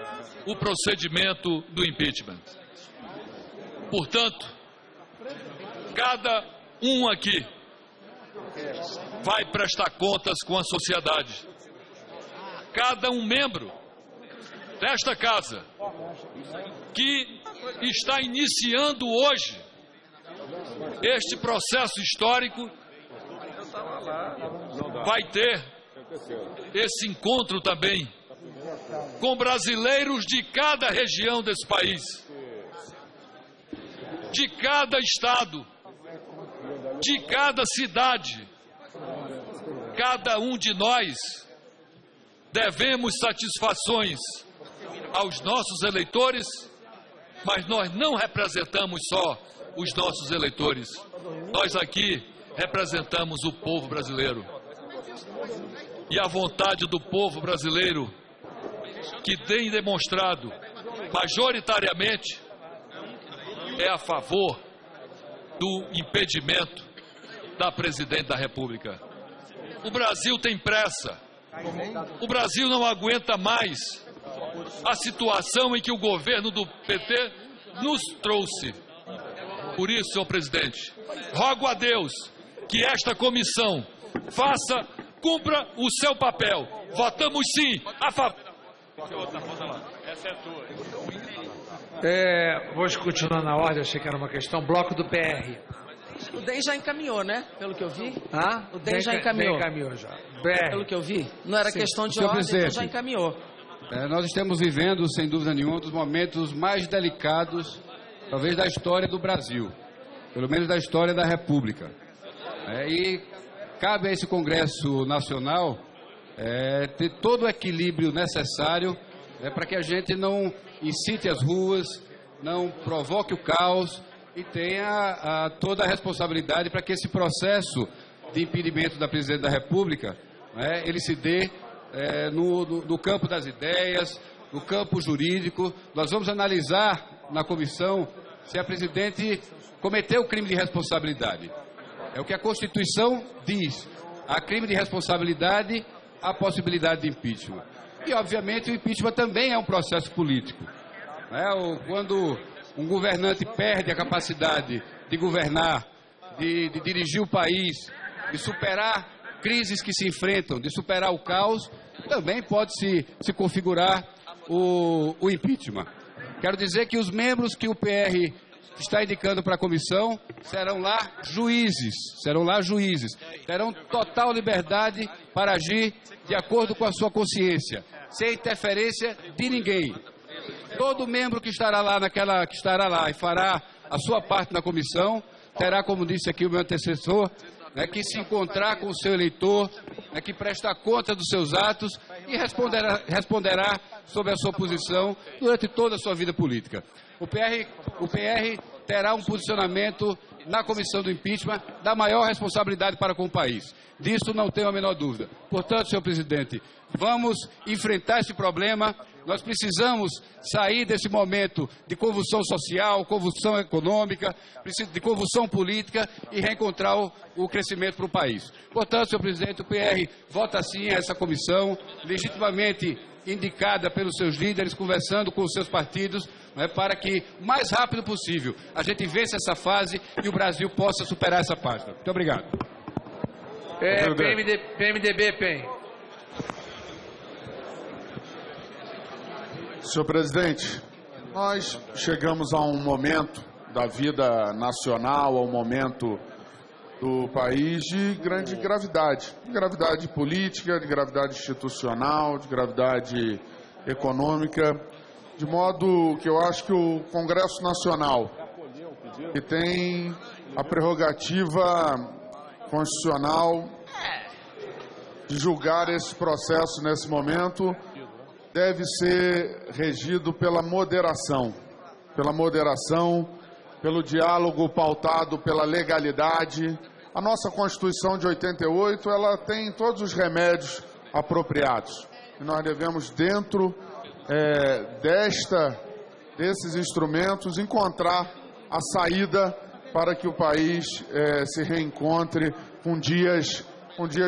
o procedimento do impeachment. Portanto, cada um aqui vai prestar contas com a sociedade. Cada um membro desta casa que está iniciando hoje este processo histórico vai ter esse encontro também com brasileiros de cada região desse país, de cada estado, de cada cidade. Cada um de nós devemos satisfações aos nossos eleitores, mas nós não representamos só os nossos eleitores. Nós aqui representamos o povo brasileiro. E a vontade do povo brasileiro, que tem demonstrado majoritariamente, é a favor do impedimento da presidente da República. O Brasil tem pressa. O Brasil não aguenta mais a situação em que o governo do PT nos trouxe. Por isso, senhor presidente, rogo a Deus que esta comissão cumpra o seu papel. Votamos sim a favor. Essa é tua. Vou continuar na ordem, achei que era uma questão. Bloco do PR. O DEM já encaminhou, né? Pelo que eu vi. O DEM já encaminhou. já. Pelo que eu vi. Não era questão de ordem, então já encaminhou. Nós estamos vivendo, sem dúvida nenhuma, um dos momentos mais delicados, talvez, da história do Brasil. Pelo menos da história da República. E cabe a esse Congresso Nacional ter todo o equilíbrio necessário para que a gente não incite as ruas, não provoque o caos e tenha toda a responsabilidade para que esse processo de impedimento da Presidente da República ele se dê no campo das ideias, no campo jurídico. Nós vamos analisar na comissão se a Presidente cometeu crime de responsabilidade. É o que a Constituição diz. Há crime de responsabilidade, há possibilidade de impeachment. E, obviamente, o impeachment também é um processo político. Quando um governante perde a capacidade de governar, de dirigir o país, de superar crises que se enfrentam, de superar o caos, também pode se configurar o impeachment. Quero dizer que os membros que o PR está indicando para a comissão serão lá juízes, terão total liberdade para agir de acordo com a sua consciência, sem interferência de ninguém. Todo membro que estará lá e fará a sua parte na comissão terá, como disse aqui o meu antecessor, que se encontrar com o seu eleitor, que prestar conta dos seus atos e responderá sobre a sua posição durante toda a sua vida política. O PR terá um posicionamento na comissão do impeachment da maior responsabilidade para com o país. Disso não tenho a menor dúvida. Portanto, senhor presidente, vamos enfrentar esse problema. Nós precisamos sair desse momento de convulsão social, convulsão econômica, de convulsão política e reencontrar o crescimento para o país. Portanto, senhor presidente, o PR vota sim a essa comissão, legitimamente indicada pelos seus líderes, conversando com os seus partidos, para que, o mais rápido possível, a gente vença essa fase e o Brasil possa superar essa página. Muito obrigado. PMDB, PEN. Senhor presidente, nós chegamos a um momento da vida nacional, a um momento do país de grande gravidade. De gravidade política, de gravidade institucional, de gravidade econômica, de modo que eu acho que o Congresso Nacional, que tem a prerrogativa constitucional de julgar esse processo nesse momento, deve ser regido pela moderação, pelo diálogo pautado pela legalidade. A nossa Constituição de 88, ela tem todos os remédios apropriados. E nós devemos, dentro desses instrumentos, encontrar a saída para que o país se reencontre com dias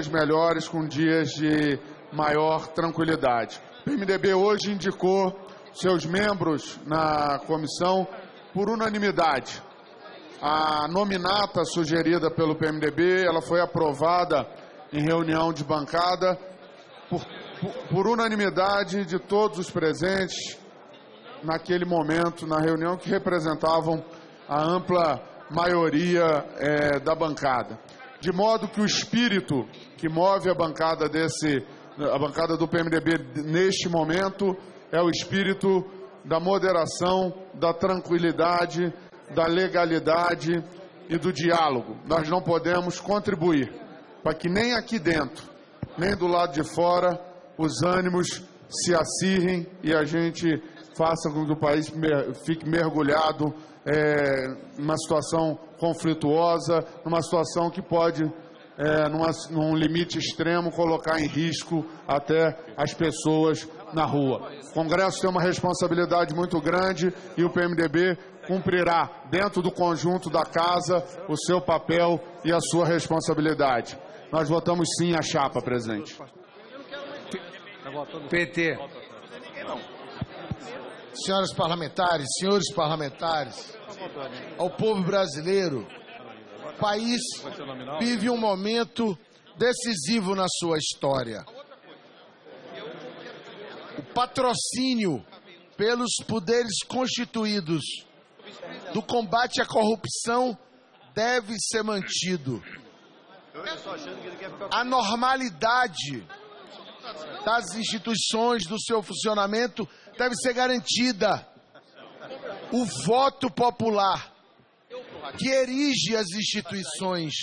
melhores, com dias de maior tranquilidade. O PMDB hoje indicou seus membros na comissão por unanimidade. A nominata sugerida pelo PMDB, ela foi aprovada em reunião de bancada por unanimidade de todos os presentes naquele momento, na reunião, que representavam a ampla maioria da bancada. De modo que o espírito que move a bancada do PMDB neste momento é o espírito da moderação, da tranquilidade, da legalidade e do diálogo. Nós não podemos contribuir para que nem aqui dentro, nem do lado de fora, os ânimos se acirrem e a gente faça com que o país fique mergulhado numa situação conflituosa, numa situação que pode, num limite extremo, colocar em risco até as pessoas na rua. O Congresso tem uma responsabilidade muito grande e o PMDB cumprirá, dentro do conjunto da Casa, o seu papel e a sua responsabilidade. Nós votamos sim a chapa, presidente. PT. Senhoras parlamentares, senhores parlamentares, ao povo brasileiro, o país vive um momento decisivo na sua história. O patrocínio pelos poderes constituídos do combate à corrupção deve ser mantido. A normalidade das instituições, do seu funcionamento, deve ser garantida. O voto popular, que erige as instituições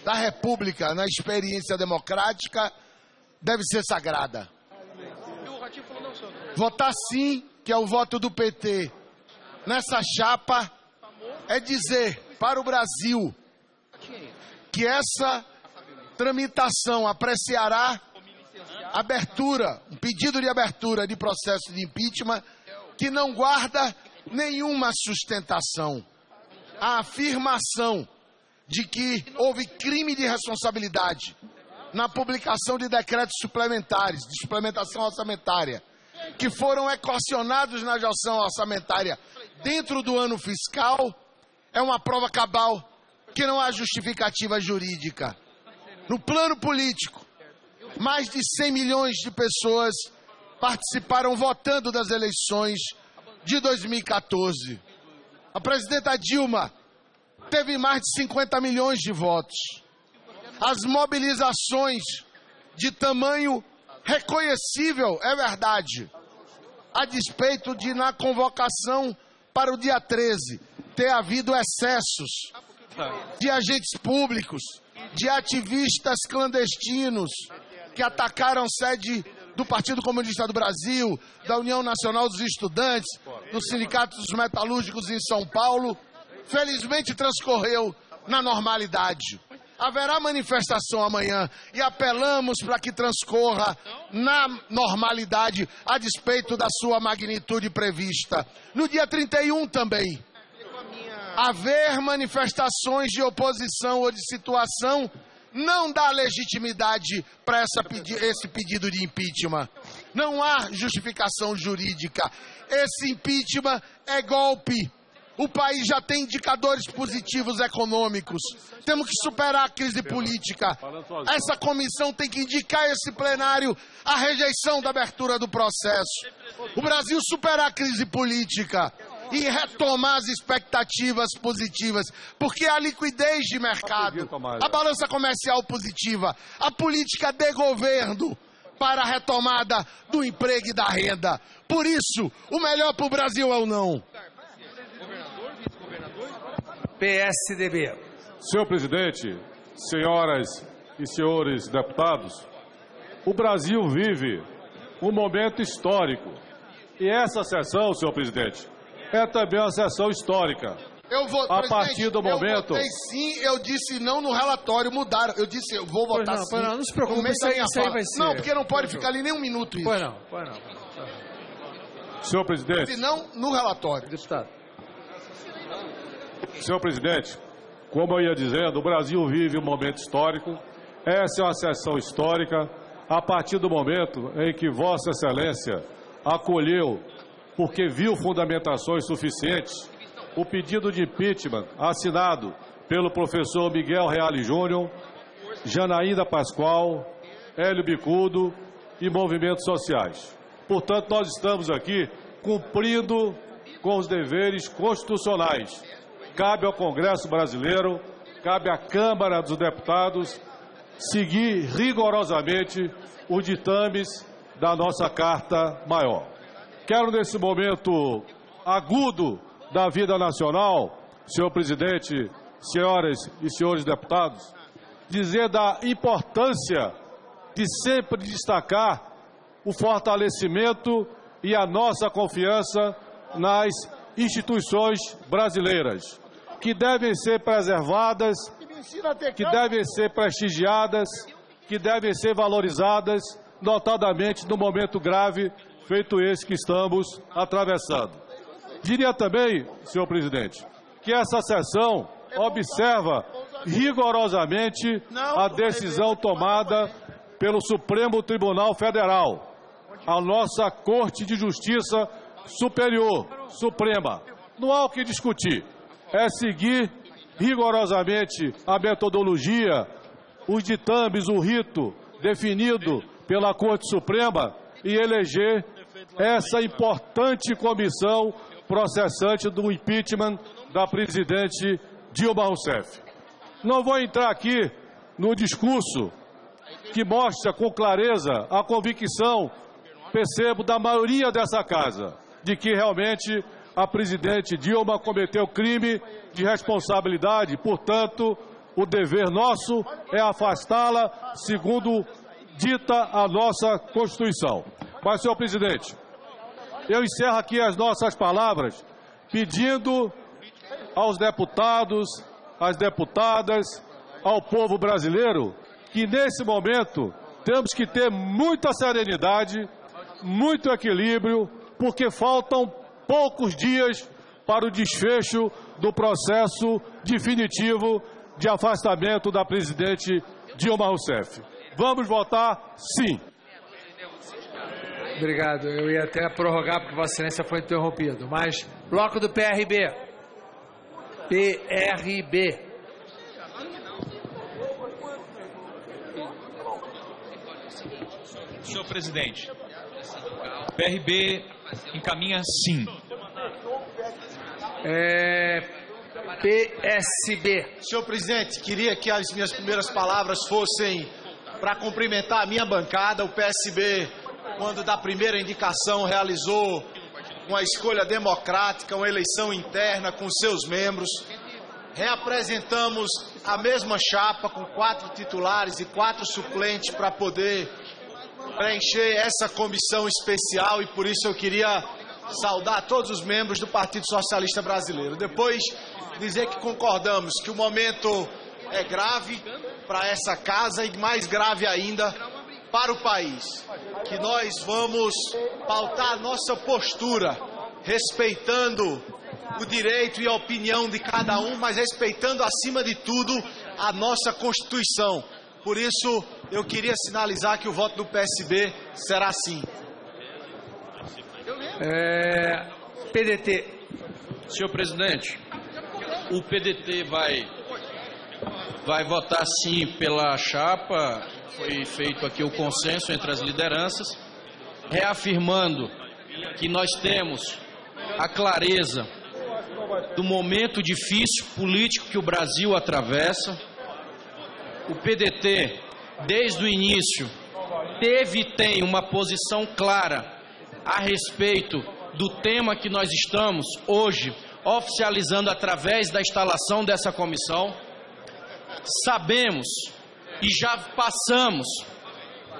da República na experiência democrática, deve ser sagrada. Votar sim, que é o voto do PT, nessa chapa, é dizer para o Brasil que essa tramitação apreciará abertura, um pedido de abertura de processo de impeachment que não guarda nenhuma sustentação. A afirmação de que houve crime de responsabilidade na publicação de decretos suplementares, de suplementação orçamentária, que foram equacionados na gestão orçamentária dentro do ano fiscal, é uma prova cabal que não há justificativa jurídica. No plano político, mais de 100 milhões de pessoas participaram votando das eleições de 2014. A presidenta Dilma teve mais de 50 milhões de votos. As mobilizações de tamanho reconhecível, é verdade, a despeito de, na convocação para o dia 13, ter havido excessos de agentes públicos, de ativistas clandestinos que atacaram sede do Partido Comunista do Brasil, da União Nacional dos Estudantes, do Sindicato dos Metalúrgicos em São Paulo, felizmente transcorreu na normalidade. Haverá manifestação amanhã e apelamos para que transcorra na normalidade, a despeito da sua magnitude prevista. No dia 31 também, haver manifestações de oposição ou de situação não dá legitimidade para esse pedido de impeachment. Não há justificação jurídica. Esse impeachment é golpe. O país já tem indicadores positivos econômicos. Temos que superar a crise política. Essa comissão tem que indicar a esse plenário a rejeição da abertura do processo. O Brasil superar a crise política e retomar as expectativas positivas, porque a liquidez de mercado, a balança comercial positiva, a política de governo para a retomada do emprego e da renda. Por isso, o melhor para o Brasil é o não. PSDB. Senhor presidente, senhoras e senhores deputados, o Brasil vive um momento histórico. E essa sessão, senhor presidente, é também uma sessão histórica. A partir do momento... Eu votei sim, eu disse não no relatório, mudaram. Eu disse, eu vou votar sim. Não se preocupe, isso aí vai ser. Não, porque não pode ficar ali nem um minuto isso. Pois não. Senhor presidente... E não no relatório. Deputado. Senhor presidente, como eu ia dizendo, o Brasil vive um momento histórico. Essa é uma sessão histórica. A partir do momento em que Vossa Excelência acolheu, porque viu fundamentações suficientes, o pedido de impeachment assinado pelo professor Miguel Reale Júnior, Janaína Pascoal, Hélio Bicudo e movimentos sociais. Portanto, nós estamos aqui cumprindo com os deveres constitucionais. Cabe ao Congresso Brasileiro, cabe à Câmara dos Deputados seguir rigorosamente os ditames da nossa Carta Maior. Quero, nesse momento agudo da vida nacional, senhor presidente, senhoras e senhores deputados, dizer da importância de sempre destacar o fortalecimento e a nossa confiança nas instituições brasileiras, que devem ser preservadas, que devem ser prestigiadas, que devem ser valorizadas, notadamente no momento grave feito esse que estamos atravessando. Diria também, senhor presidente, que essa sessão observa rigorosamente a decisão tomada pelo Supremo Tribunal Federal, a nossa Corte de Justiça Superior, Suprema. Não há o que discutir. É seguir rigorosamente a metodologia os ditames, o rito definido pela Corte Suprema e eleger essa importante comissão processante do impeachment da presidente Dilma Rousseff. Não vou entrar aqui no discurso que mostra com clareza a convicção, percebo, da maioria dessa casa, de que realmente a presidente Dilma cometeu crime de responsabilidade, portanto, o dever nosso é afastá-la, segundo dita a nossa Constituição. Mas, senhor presidente, eu encerro aqui as nossas palavras pedindo aos deputados, às deputadas, ao povo brasileiro, que nesse momento temos que ter muita serenidade, muito equilíbrio, porque faltam poucos dias para o desfecho do processo definitivo de afastamento da presidente Dilma Rousseff. Vamos votar sim. Obrigado. Eu ia até prorrogar porque Vossa Excelência foi interrompido. Mas, bloco do PRB. PRB. Senhor presidente, PRB encaminha sim. PSB. Senhor presidente, queria que as minhas primeiras palavras fossem para cumprimentar a minha bancada. O PSB, quando da primeira indicação realizou uma escolha democrática, uma eleição interna com seus membros. Reapresentamos a mesma chapa com 4 titulares e 4 suplentes para poder preencher essa comissão especial, e por isso eu queria saudar todos os membros do Partido Socialista Brasileiro. Depois, dizer que concordamos que o momento é grave para essa casa e mais grave ainda para o país. Que nós vamos pautar a nossa postura, respeitando o direito e a opinião de cada um, mas respeitando acima de tudo a nossa Constituição. Por isso, eu queria sinalizar que o voto do PSB será sim. PDT. Senhor presidente, o PDT vai votar sim pela chapa. Foi feito aqui o consenso entre as lideranças, reafirmando que nós temos a clareza do momento difícil político que o Brasil atravessa. O PDT, desde o início, teve e tem uma posição clara a respeito do tema que nós estamos hoje oficializando através da instalação dessa comissão. Sabemos e já passamos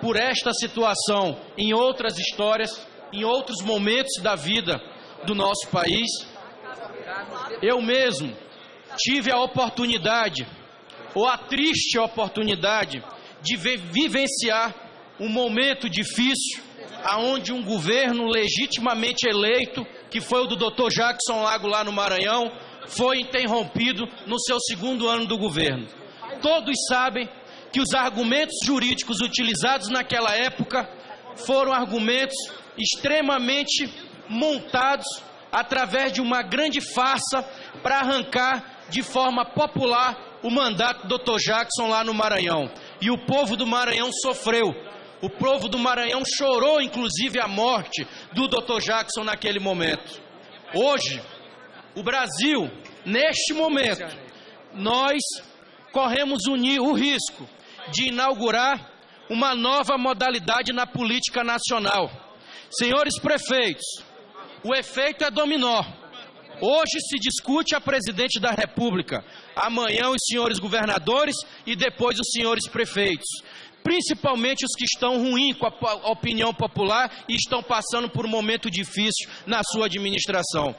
por esta situação em outras histórias, em outros momentos da vida do nosso país. Eu mesmo tive a oportunidade, ou a triste oportunidade, de vivenciar um momento difícil, aonde um governo legitimamente eleito, que foi o do Dr. Jackson Lago lá no Maranhão, foi interrompido no seu 2º ano do governo. Todos sabem que os argumentos jurídicos utilizados naquela época foram argumentos extremamente montados através de uma grande farsa para arrancar de forma popular o mandato do Dr. Jackson lá no Maranhão. E o povo do Maranhão sofreu. O povo do Maranhão chorou, inclusive, a morte do Dr. Jackson naquele momento. Hoje, o Brasil, neste momento, nós corremos o risco de inaugurar uma nova modalidade na política nacional. Senhores prefeitos, o efeito é dominó. Hoje se discute a presidente da República, amanhã os senhores governadores e depois os senhores prefeitos. Principalmente os que estão ruins com a opinião popular e estão passando por um momento difícil na sua administração.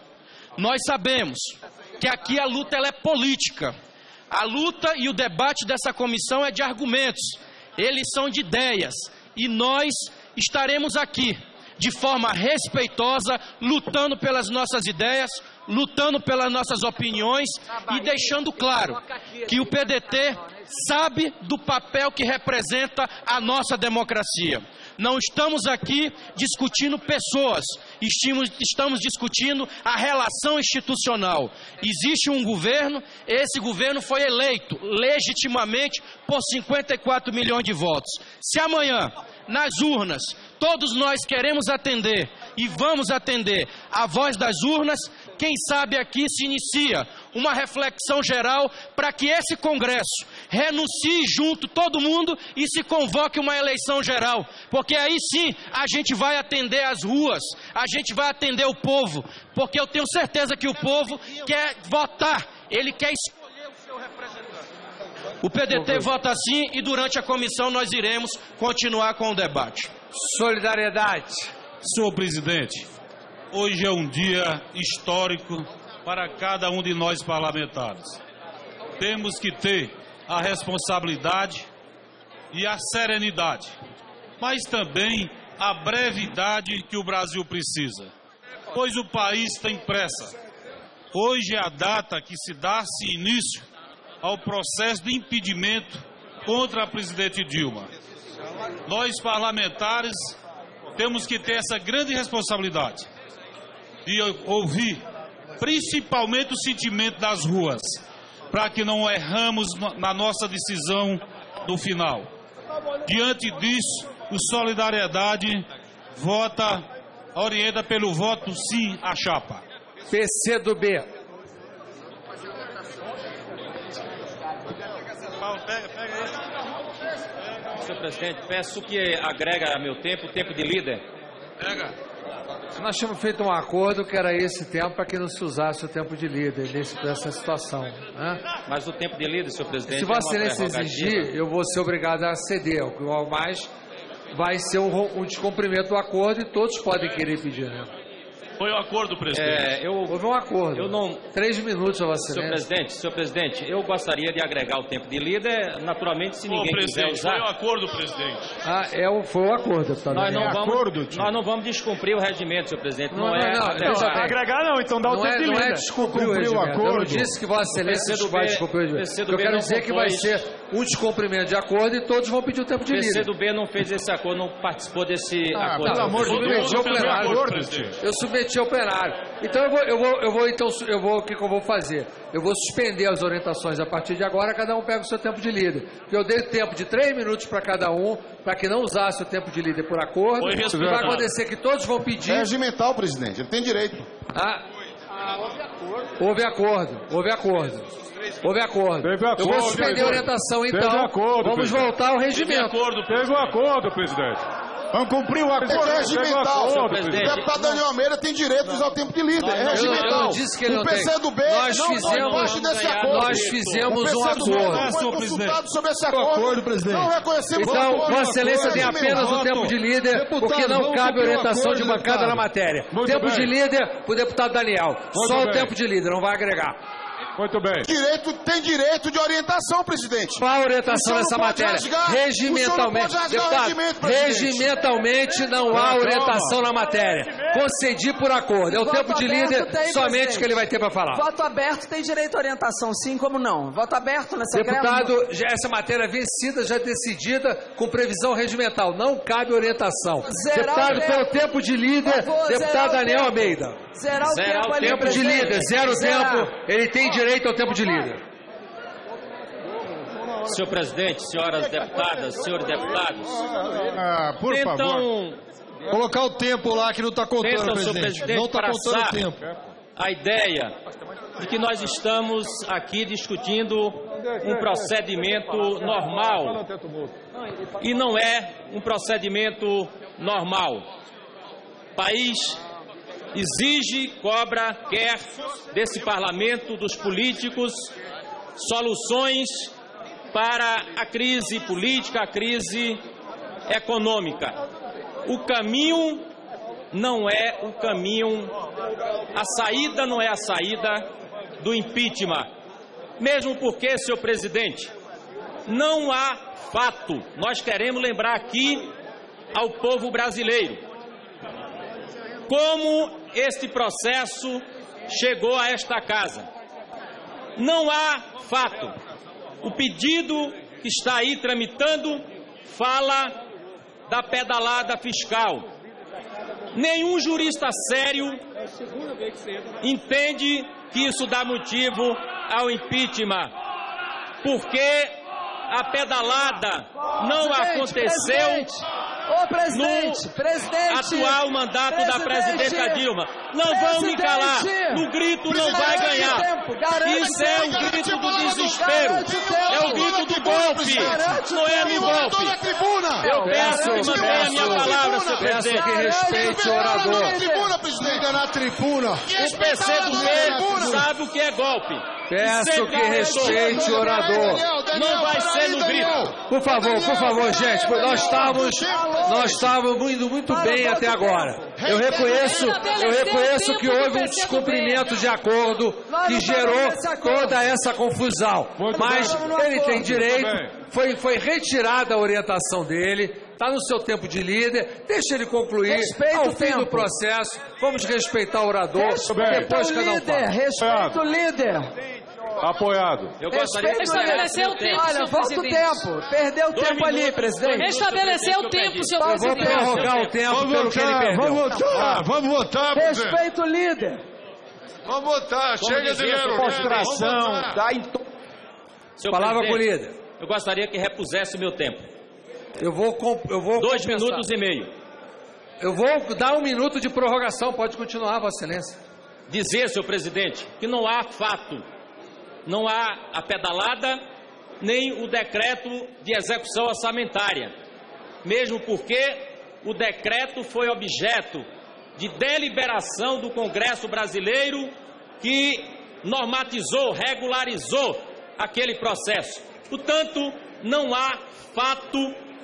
Nós sabemos que aqui a luta ela é política. A luta e o debate dessa comissão é de argumentos, eles são de ideias, e nós estaremos aqui de forma respeitosa, lutando pelas nossas ideias, lutando pelas nossas opiniões e deixando claro que o PDT sabe do papel que representa a nossa democracia. Não estamos aqui discutindo pessoas, estamos discutindo a relação institucional. Existe um governo, esse governo foi eleito legitimamente por 54 milhões de votos. Se amanhã, nas urnas, todos nós queremos atender e vamos atender a voz das urnas, quem sabe aqui se inicia uma reflexão geral para que esse Congresso renuncie junto todo mundo e se convoque uma eleição geral, porque aí sim a gente vai atender as ruas, a gente vai atender o povo, porque eu tenho certeza que o povo quer votar, ele quer escolher o seu representante. O PDT vota sim e durante a comissão nós iremos continuar com o debate. Solidariedade. Senhor presidente, hoje é um dia histórico para cada um de nós parlamentares. Temos que ter a responsabilidade e a serenidade, mas também a brevidade que o Brasil precisa, pois o país tem pressa. Hoje é a data que se dá-se início ao processo de impedimento contra a presidente Dilma. Nós, parlamentares, temos que ter essa grande responsabilidade de ouvir principalmente o sentimento das ruas, para que não erramos na nossa decisão do final. Diante disso, o Solidariedade orienta pelo voto sim à chapa. PCdoB. Senhor presidente, peço que agrega a meu tempo, o tempo de líder. Nós tínhamos feito um acordo que era esse tempo para que não se usasse o tempo de líder nessa situação. Né? Mas o tempo de líder, senhor presidente, se Vossa Excelência exigir, eu vou ser obrigado a ceder. Ao mais vai ser um descumprimento do acordo e todos podem querer pedir, né? Foi um acordo, presidente. Houve um acordo. 3 minutos, Vossa Excelência. Senhor presidente, eu gostaria de agregar o tempo de líder, naturalmente, se ninguém quiser usar. Foi um acordo, presidente. Foi um acordo, deputado. Nós não vamos descumprir o regimento, senhor presidente. Agregar não, então dá o tempo de líder. Não é descumprir o regimento. Eu não disse que Vossa Excelência vai descumprir o regimento. Eu quero dizer que vai ser um descumprimento de acordo e todos vão pedir o tempo de líder. O PCdoB não fez esse acordo, não participou desse acordo. Pelo amor de Deus, eu submeti ao plenário. Então o que eu vou fazer? Eu vou suspender as orientações a partir de agora, cada um pega o seu tempo de líder. Porque eu dei tempo de 3 minutos para cada um, para que não usasse o tempo de líder por acordo. Vai acontecer que todos vão pedir. É regimental, presidente, ele tem direito. Houve acordo. Eu vou suspender a orientação, então. Vamos voltar ao regimento. Teve um acordo, presidente. Vamos cumprir o acordo. É regimental. O deputado Daniel Almeida tem direito de usar o tempo de líder. É regimental. Eu não disse que ele não tem. O PCdoB não faz parte desse acordo. Nós fizemos um acordo. Não foi consultado sobre esse acordo. Não reconhecemos o acordo. Então, Vossa Excelência tem apenas o tempo de líder, porque não cabe orientação de bancada na matéria. Tempo de líder para o deputado Daniel. Só o tempo de líder, não vai agregar. Muito bem. Tem direito de orientação, presidente. Qual a orientação nessa matéria? Regimentalmente. Deputado, regimentalmente não há orientação na matéria. Concedi por acordo. É o tempo de líder somente que ele vai ter para falar. Voto aberto tem direito à orientação, sim, como não? Voto aberto nessa Deputado, essa matéria é vencida, já decidida, com previsão regimental. Não cabe orientação. Deputado, pelo tempo de líder, deputado Daniel Almeida. Zerar o tempo de líder, zero tempo. Ele tem direito ao tempo de líder. Senhor presidente, senhoras deputadas, senhores deputados. Por favor. Colocar o tempo lá que não está contando, presidente. Não está contando o tempo. A ideia de que nós estamos aqui discutindo um procedimento normal. E não é um procedimento normal. O país exige, cobra, quer desse parlamento, dos políticos, soluções para a crise política, a crise econômica. O caminho não é o caminho, a saída não é a saída do impeachment. Mesmo porque, senhor presidente, não há fato. Nós queremos lembrar aqui ao povo brasileiro como este processo chegou a esta casa. Não há fato. O pedido que está aí tramitando fala da pedalada fiscal. Nenhum jurista sério entende que isso dá motivo ao impeachment, porque a pedalada não aconteceu no atual mandato da presidenta Dilma. Não vão me calar. No grito não vai ganhar. Isso é o grito do desespero. É o grito do golpe. Não é no golpe. Eu peço que mantenha a minha palavra, senhor presidente. Que respeite o orador. Liga na tribuna. O PCdoB sabe o que é golpe. Peço que respeite o orador. Não vai ser no grito. Por favor, gente. Nós estávamos indo muito bem até agora. Eu reconheço que houve um descumprimento de acordo que gerou toda essa confusão. Mas ele tem direito. Foi retirada a orientação dele. Está no seu tempo de líder, deixa ele concluir. Ao fim do processo, vamos respeitar o orador. Depois cada um fala. Respeita o líder. Apoiado. Eu gostaria de restabelecer o tempo. Olha, volta o tempo. Perdeu o tempo ali, presidente. Restabelecer o tempo, senhor presidente. Eu vou prorrogar o tempo pelo que ele perdeu. Vamos votar, presidente. Respeita o líder. Vamos votar. Chega de demonstração. Palavra com o líder. Eu gostaria que repusesse o meu tempo. Eu vou 2 minutos e meio. Eu vou dar 1 minuto de prorrogação. Pode continuar, Vossa Excelência. Dizer, senhor presidente, que não há fato, não há a pedalada, nem o decreto de execução orçamentária. Mesmo porque o decreto foi objeto de deliberação do Congresso Brasileiro, que normatizou, regularizou aquele processo. Portanto, não há fato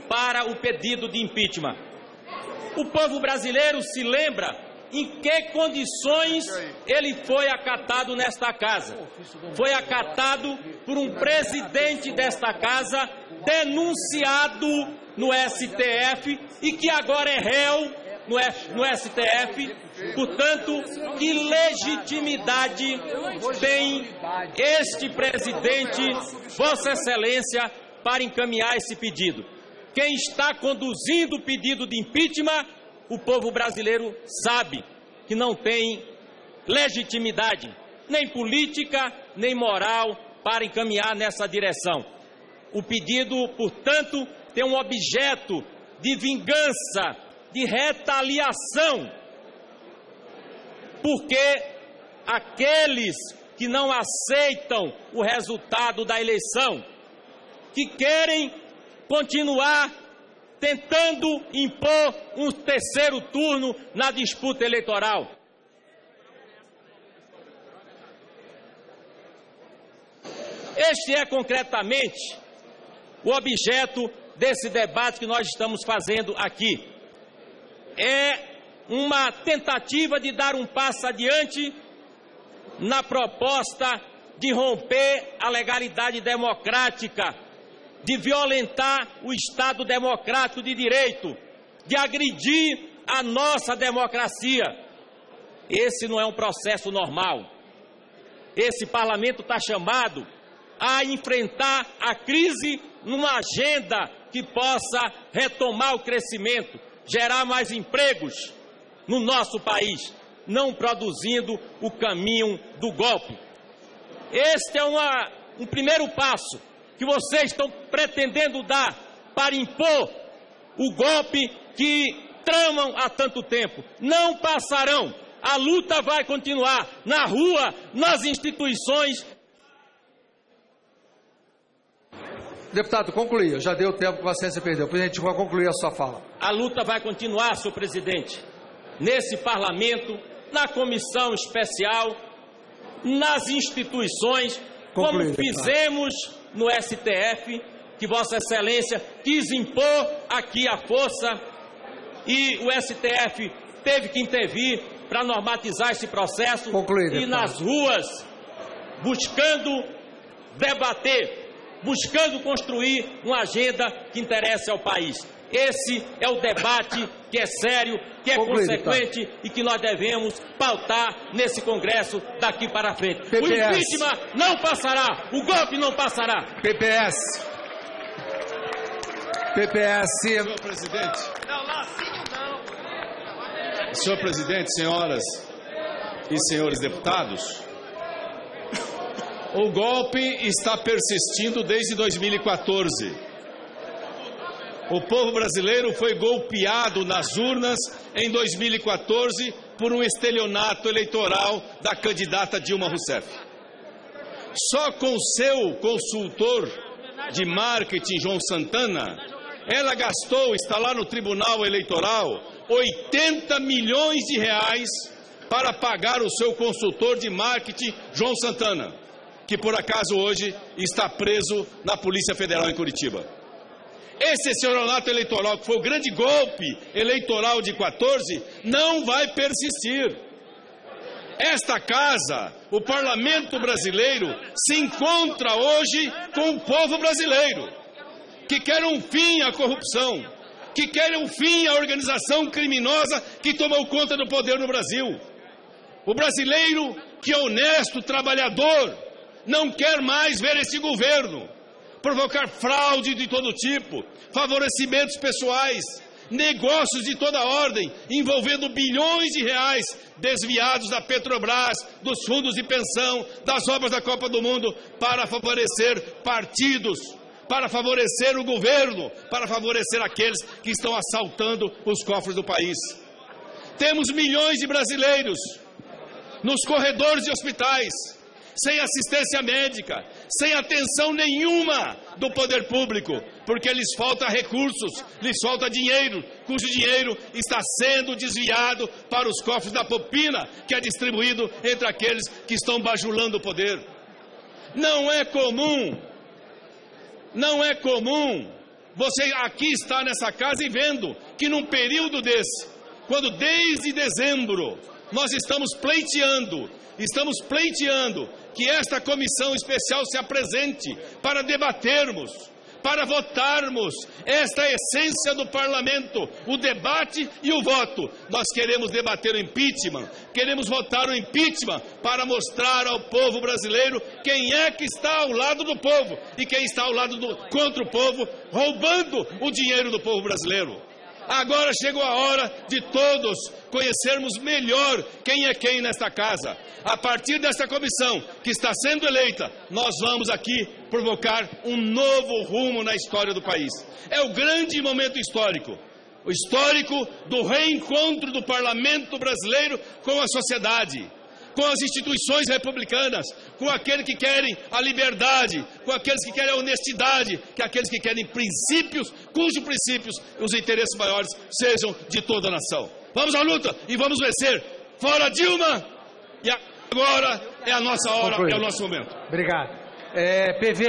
para o pedido de impeachment. O povo brasileiro se lembra em que condições ele foi acatado nesta casa. Foi acatado por um presidente desta casa, denunciado no STF e que agora é réu no STF. Portanto, que legitimidade tem este presidente, Vossa Excelência, para encaminhar esse pedido? Quem está conduzindo o pedido de impeachment, o povo brasileiro sabe que não tem legitimidade, nem política, nem moral, para encaminhar nessa direção. O pedido, portanto, tem um objeto de vingança, de retaliação, porque aqueles que não aceitam o resultado da eleição, que querem continuar tentando impor um terceiro turno na disputa eleitoral. Este é concretamente o objeto desse debate que nós estamos fazendo aqui. É uma tentativa de dar um passo adiante na proposta de romper a legalidade democrática, de violentar o Estado democrático de direito, de agredir a nossa democracia. Esse não é um processo normal. Esse parlamento está chamado a enfrentar a crise numa agenda que possa retomar o crescimento, gerar mais empregos no nosso país, não produzindo o caminho do golpe. Este é um primeiro passo que vocês estão pretendendo dar para impor o golpe que tramam há tanto tempo. Não passarão. A luta vai continuar na rua, nas instituições. Deputado, concluía. Já deu o tempo que a Vossa Excelência perdeu. Presidente, vai concluir a sua fala. A luta vai continuar, senhor presidente, nesse parlamento, na comissão especial, nas instituições, como fizemos no STF, que Vossa Excelência quis impor aqui a força e o STF teve que intervir para normatizar esse processo e nas ruas, buscando debater, buscando construir uma agenda que interesse ao país. Esse é o debate que é sério, que é consequente e que nós devemos pautar nesse Congresso daqui para frente. PPS. O impeachment não passará, o golpe não passará. PPS. PPS. Senhor presidente. Senhor presidente, senhoras e senhores deputados, o golpe está persistindo desde 2014. O povo brasileiro foi golpeado nas urnas em 2014 por um estelionato eleitoral da candidata Dilma Rousseff. Só com seu consultor de marketing, João Santana, ela gastou, está lá no Tribunal Eleitoral, 80 milhões de reais para pagar o seu consultor de marketing, João Santana, que por acaso hoje está preso na Polícia Federal em Curitiba. Esse estelionato eleitoral, que foi o grande golpe eleitoral de 14, não vai persistir. Esta casa, o parlamento brasileiro, se encontra hoje com o povo brasileiro, que quer um fim à corrupção, que quer um fim à organização criminosa que tomou conta do poder no Brasil. O brasileiro, que é honesto, trabalhador, não quer mais ver esse governo provocar fraude de todo tipo, favorecimentos pessoais, negócios de toda ordem, envolvendo bilhões de reais desviados da Petrobras, dos fundos de pensão, das obras da Copa do Mundo, para favorecer partidos, para favorecer o governo, para favorecer aqueles que estão assaltando os cofres do país. Temos milhões de brasileiros nos corredores de hospitais, sem assistência médica, sem atenção nenhuma do poder público, porque lhes falta recursos, lhes falta dinheiro, cujo dinheiro está sendo desviado para os cofres da propina, que é distribuído entre aqueles que estão bajulando o poder. Não é comum você aqui estar nessa casa e vendo que num período desse, quando desde dezembro nós estamos pleiteando que esta comissão especial se apresente para debatermos, para votarmos esta essência do parlamento, o debate e o voto. Nós queremos debater o impeachment, queremos votar o impeachment para mostrar ao povo brasileiro quem é que está ao lado do povo e quem está ao lado contra o povo, roubando o dinheiro do povo brasileiro. Agora chegou a hora de todos conhecermos melhor quem é quem nesta casa. A partir desta comissão que está sendo eleita, nós vamos aqui provocar um novo rumo na história do país. É o grande momento histórico, o histórico do reencontro do parlamento brasileiro com a sociedade, com as instituições republicanas, com aqueles que querem a liberdade, com aqueles que querem a honestidade, com aqueles que querem princípios, cujos princípios, os interesses maiores, sejam de toda a nação. Vamos à luta e vamos vencer. Fora Dilma! E agora é a nossa hora, é o nosso momento. Obrigado. PV.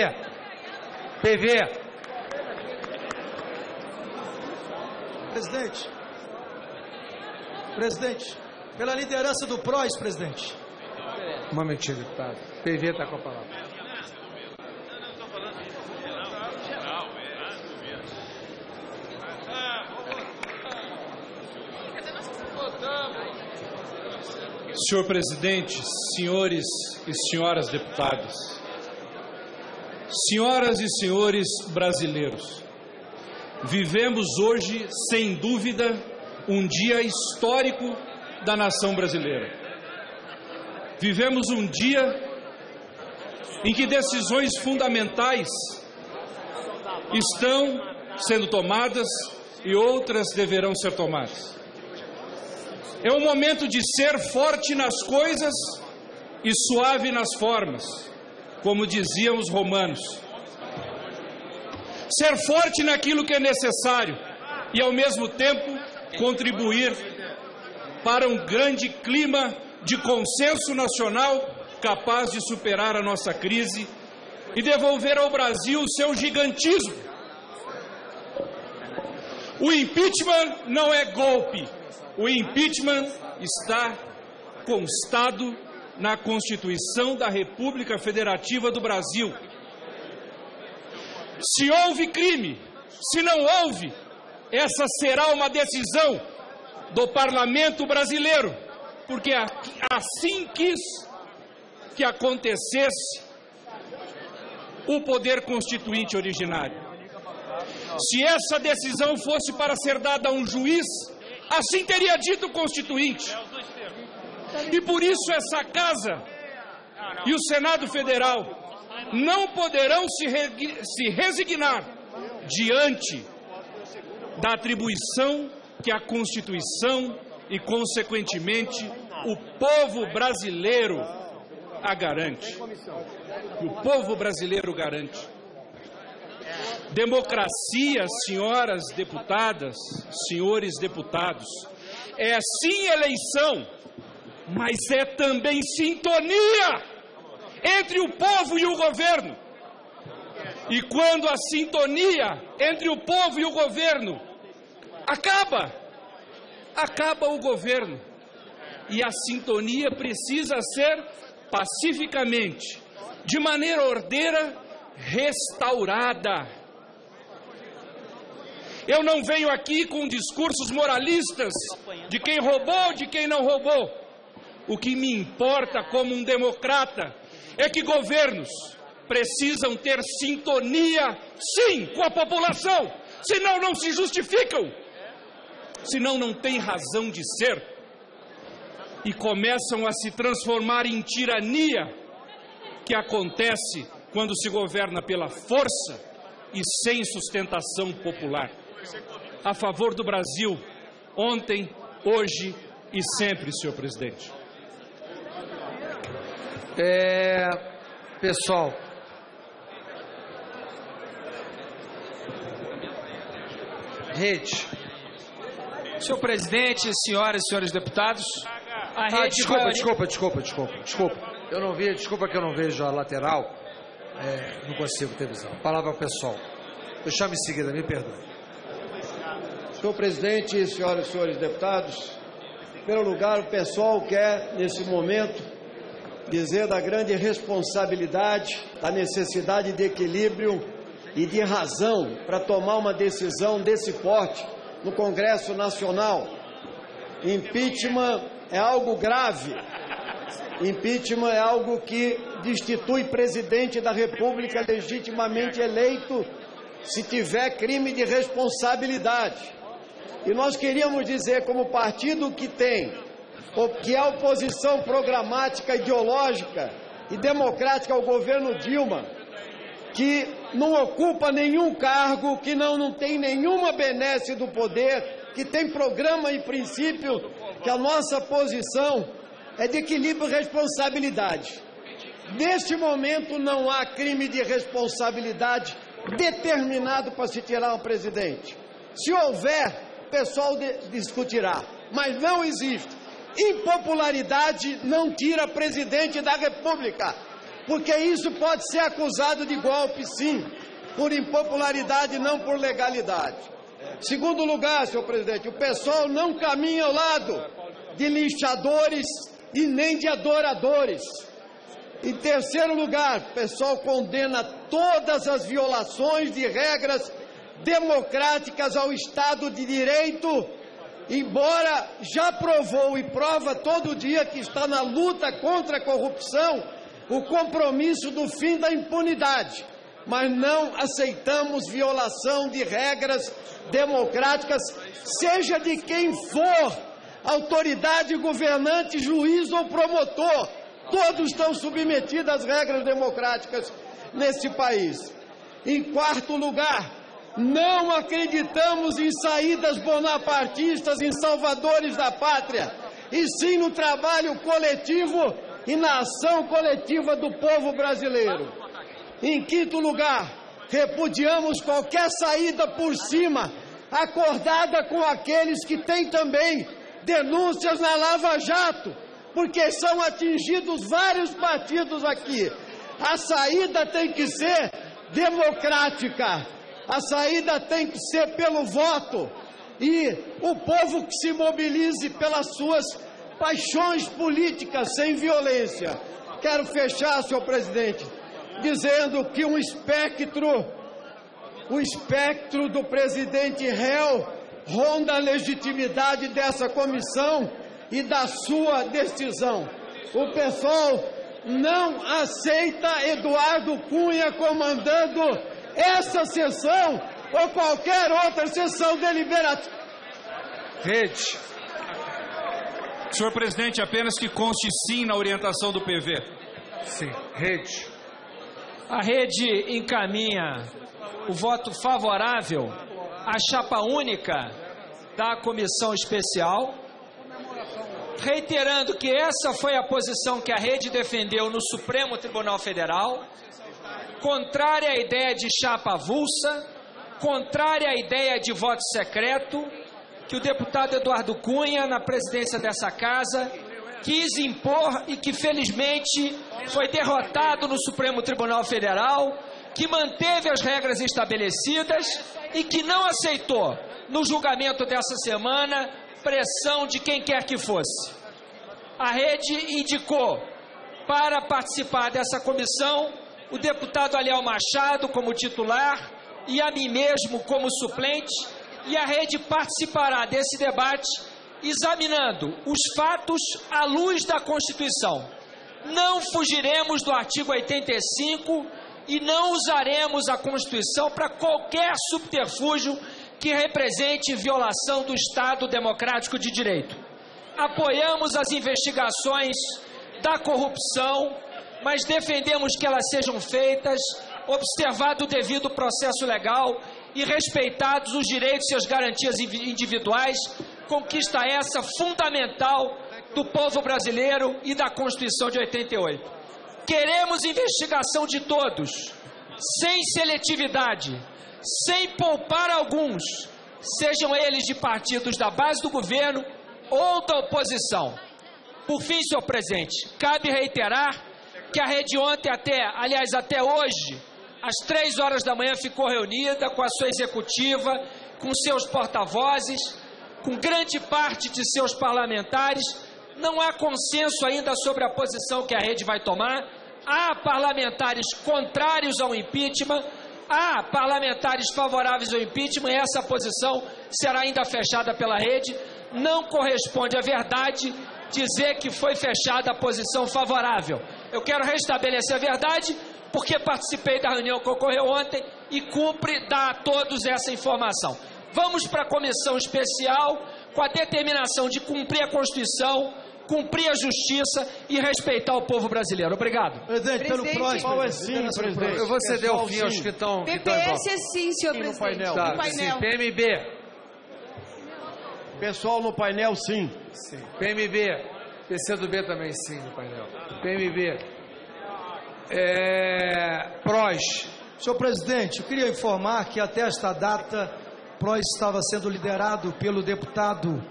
Presidente, pela liderança do PROS, presidente. Um momentinho, deputado. PV está com a palavra. Senhor presidente, senhores e senhoras deputadas, senhoras e senhores brasileiros, vivemos hoje, sem dúvida, um dia histórico da nação brasileira. Vivemos um dia em que decisões fundamentais estão sendo tomadas e outras deverão ser tomadas. É um momento de ser forte nas coisas e suave nas formas, como diziam os romanos. Ser forte naquilo que é necessário e, ao mesmo tempo, contribuir para um grande clima de consenso nacional capaz de superar a nossa crise e devolver ao Brasil o seu gigantismo. O impeachment não é golpe. O impeachment está constado na Constituição da República Federativa do Brasil. Se houve crime, se não houve, essa será uma decisão do Parlamento brasileiro, porque assim quis que acontecesse o poder constituinte originário. Se essa decisão fosse para ser dada a um juiz, assim teria dito o Constituinte. E por isso essa Casa e o Senado Federal não poderão se resignar diante da atribuição que a Constituição e, consequentemente, o povo brasileiro a garante. O povo brasileiro garante. Democracia, senhoras deputadas, senhores deputados, é sim eleição, mas é também sintonia entre o povo e o governo. E quando a sintonia entre o povo e o governo acaba o governo. E a sintonia precisa ser pacificamente, de maneira ordeira, restaurada. Eu não venho aqui com discursos moralistas de quem roubou, de quem não roubou. O que me importa como um democrata é que governos precisam ter sintonia, sim, com a população, senão não se justificam, senão não tem razão de ser e começam a se transformar em tirania, que acontece quando se governa pela força e sem sustentação popular. A favor do Brasil, ontem, hoje e sempre, senhor presidente. Pessoal, rede. Senhor presidente, senhoras e senhores deputados, a rede... Desculpa. Eu não vi, desculpa que eu não vejo a lateral. Não consigo ter visão. Palavra ao pessoal. Eu chamo em seguida, me perdoe. Senhor presidente, senhoras e senhores deputados, em primeiro lugar, o pessoal quer, nesse momento, dizer da grande responsabilidade, da necessidade de equilíbrio e de razão para tomar uma decisão desse porte no Congresso Nacional. Impeachment é algo grave. Impeachment é algo que destitui presidente da República legitimamente eleito se tiver crime de responsabilidade. E nós queríamos dizer, como partido que é oposição programática, ideológica e democrática ao governo Dilma, que não ocupa nenhum cargo, que não tem nenhuma benesse do poder, que tem programa e princípio, que a nossa posição é de equilíbrio e responsabilidade. Neste momento não há crime de responsabilidade determinado para se tirar um presidente. Se houver, o pessoal discutirá, mas não existe. Impopularidade não tira presidente da República, porque isso pode ser acusado de golpe, sim, por impopularidade, não por legalidade. Segundo lugar, senhor presidente, o pessoal não caminha ao lado de linchadores e nem de adoradores. Em terceiro lugar, o pessoal condena todas as violações de regras democráticas ao Estado de Direito, embora já provou e prova todo dia que está na luta contra a corrupção, o compromisso do fim da impunidade. Mas não aceitamos violação de regras democráticas, seja de quem for, autoridade governante, juiz ou promotor. Todos estão submetidos às regras democráticas nesse país. Em quarto lugar, não acreditamos em saídas bonapartistas, em salvadores da pátria, e sim no trabalho coletivo e na ação coletiva do povo brasileiro. Em quinto lugar, repudiamos qualquer saída por cima, acordada com aqueles que têm também denúncias na Lava Jato, porque são atingidos vários partidos aqui. A saída tem que ser democrática, a saída tem que ser pelo voto, e o povo que se mobilize pelas suas paixões políticas sem violência. Quero fechar, senhor presidente, dizendo que o espectro do presidente réu ronda a legitimidade dessa comissão e da sua decisão. O pessoal não aceita Eduardo Cunha comandando essa sessão ou qualquer outra sessão deliberativa. Rede. Senhor presidente, apenas que conste sim na orientação do PV. Sim. Rede. A rede encaminha o voto favorável à chapa única da comissão especial, reiterando que essa foi a posição que a rede defendeu no Supremo Tribunal Federal, contrária à ideia de chapa avulsa, contrária à ideia de voto secreto, que o deputado Eduardo Cunha, na presidência dessa casa, quis impor e que felizmente foi derrotado no Supremo Tribunal Federal, que manteve as regras estabelecidas e que não aceitou, no julgamento dessa semana, pressão de quem quer que fosse. A rede indicou para participar dessa comissão o deputado Aliel Machado como titular e a mim mesmo como suplente, e a rede participará desse debate examinando os fatos à luz da Constituição. Não fugiremos do artigo 85 e não usaremos a Constituição para qualquer subterfúgio que represente violação do Estado Democrático de Direito. Apoiamos as investigações da corrupção, mas defendemos que elas sejam feitas, observado o devido processo legal e respeitados os direitos e as garantias individuais, conquista essa fundamental do povo brasileiro e da Constituição de 88. Queremos investigação de todos, sem seletividade, sem poupar alguns, sejam eles de partidos da base do governo ou da oposição. Por fim, senhor presidente, cabe reiterar que a rede ontem até hoje, às 3 horas da manhã, ficou reunida com a sua executiva, com seus porta-vozes, com grande parte de seus parlamentares. Não há consenso ainda sobre a posição que a rede vai tomar. Há parlamentares contrários ao impeachment, há parlamentares favoráveis ao impeachment, e essa posição será ainda fechada pela rede. Não corresponde à verdade dizer que foi fechada a posição favorável. Eu quero restabelecer a verdade, porque participei da reunião que ocorreu ontem e cumpre dar a todos essa informação. Vamos para a comissão especial com a determinação de cumprir a Constituição, cumprir a justiça e respeitar o povo brasileiro. Obrigado. Presidente, pelo próximo. Qual é sim, presidente? Eu vou ceder o fim aos que estão... PPS é sim, senhor presidente. Painel. Tá, sim. PMB. Pessoal no painel, sim. Sim. PMB. PCdoB também sim no painel. PMB. PROS. Senhor presidente, eu queria informar que até esta data, PROS estava sendo liderado pelo deputado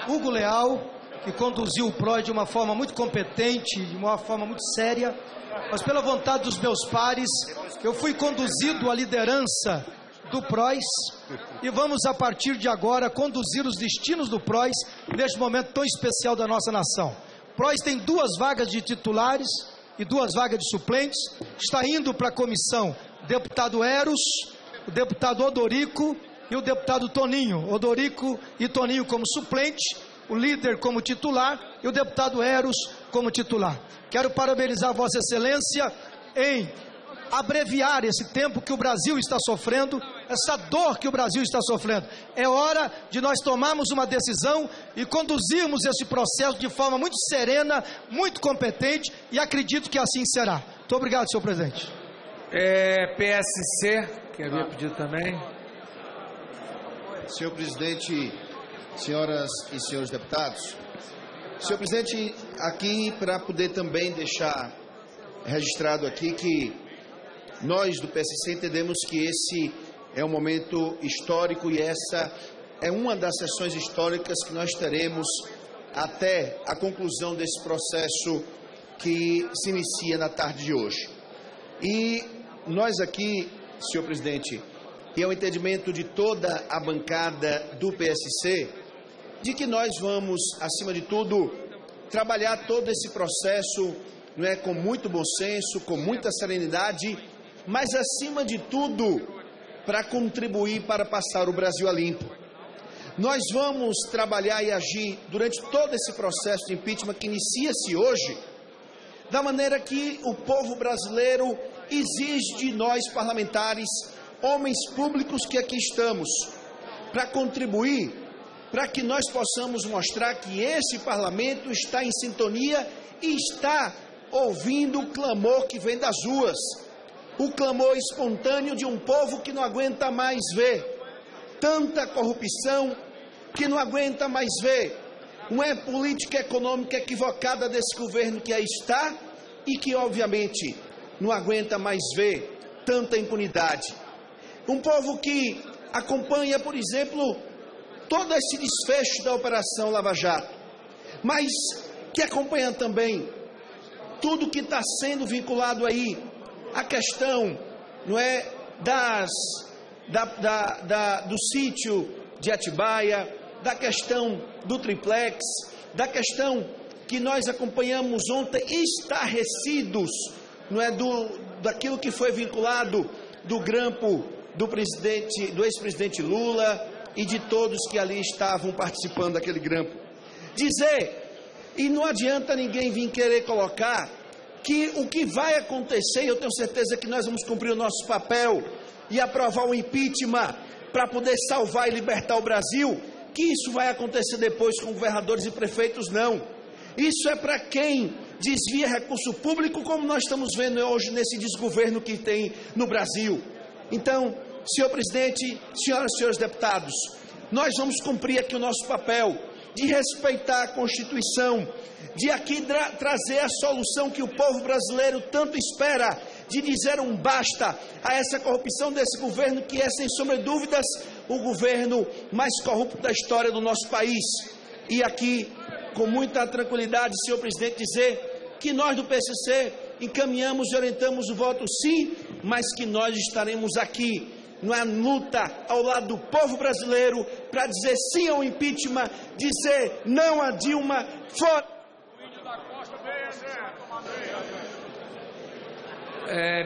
Hugo Leal, que conduziu o PROS de uma forma muito competente, de uma forma muito séria, mas pela vontade dos meus pares, eu fui conduzido à liderança do PROS e vamos, a partir de agora, conduzir os destinos do PROS neste momento tão especial da nossa nação. O PROS tem 2 vagas de titulares e 2 vagas de suplentes. Está indo para a comissão o deputado Eros, o deputado Odorico e o deputado Toninho. Odorico e Toninho como suplente, o líder como titular e o deputado Eros como titular. Quero parabenizar Vossa Excelência em abreviar esse tempo que o Brasil está sofrendo, essa dor que o Brasil está sofrendo. É hora de nós tomarmos uma decisão e conduzirmos esse processo de forma muito serena, muito competente, e acredito que assim será. Muito obrigado, senhor presidente. PSC, que havia pedido também. Senhor presidente, senhoras e senhores deputados, senhor presidente, aqui para poder também deixar registrado aqui que nós do PSC entendemos que esse é um momento histórico e essa é uma das sessões históricas que nós teremos até a conclusão desse processo que se inicia na tarde de hoje. E nós aqui, senhor presidente, e é o entendimento de toda a bancada do PSC, de que nós vamos, acima de tudo, trabalhar todo esse processo, não é, com muito bom senso, com muita serenidade, mas acima de tudo, para contribuir para passar o Brasil a limpo. Nós vamos trabalhar e agir durante todo esse processo de impeachment que inicia-se hoje, da maneira que o povo brasileiro exige de nós parlamentares homens públicos que aqui estamos, para contribuir, para que nós possamos mostrar que esse parlamento está em sintonia e está ouvindo o clamor que vem das ruas, o clamor espontâneo de um povo que não aguenta mais ver tanta corrupção, que não aguenta mais ver uma política econômica equivocada desse governo que aí está e que, obviamente, não aguenta mais ver tanta impunidade. Um povo que acompanha, por exemplo, todo esse desfecho da Operação Lava Jato, mas que acompanha também tudo que está sendo vinculado aí à questão, não é, do sítio de Atibaia, da questão do triplex, da questão que nós acompanhamos ontem, estarrecidos, não é, daquilo que foi vinculado do grampo do ex-presidente Lula e de todos que ali estavam participando daquele grampo. Dizer, e não adianta ninguém vir querer colocar, que o que vai acontecer, eu tenho certeza que nós vamos cumprir o nosso papel e aprovar o impeachment para poder salvar e libertar o Brasil, que isso vai acontecer depois com governadores e prefeitos, não. Isso é para quem desvia recurso público, como nós estamos vendo hoje nesse desgoverno que tem no Brasil. Então, senhor presidente, senhoras e senhores deputados, nós vamos cumprir aqui o nosso papel de respeitar a Constituição, de aqui trazer a solução que o povo brasileiro tanto espera, de dizer um basta a essa corrupção desse governo, que é, sem sombra de dúvidas, o governo mais corrupto da história do nosso país. E aqui, com muita tranquilidade, senhor presidente, dizer que nós do PCC encaminhamos e orientamos o voto sim, mas que nós estaremos aqui na luta ao lado do povo brasileiro para dizer sim ao impeachment, dizer não a Dilma, fora.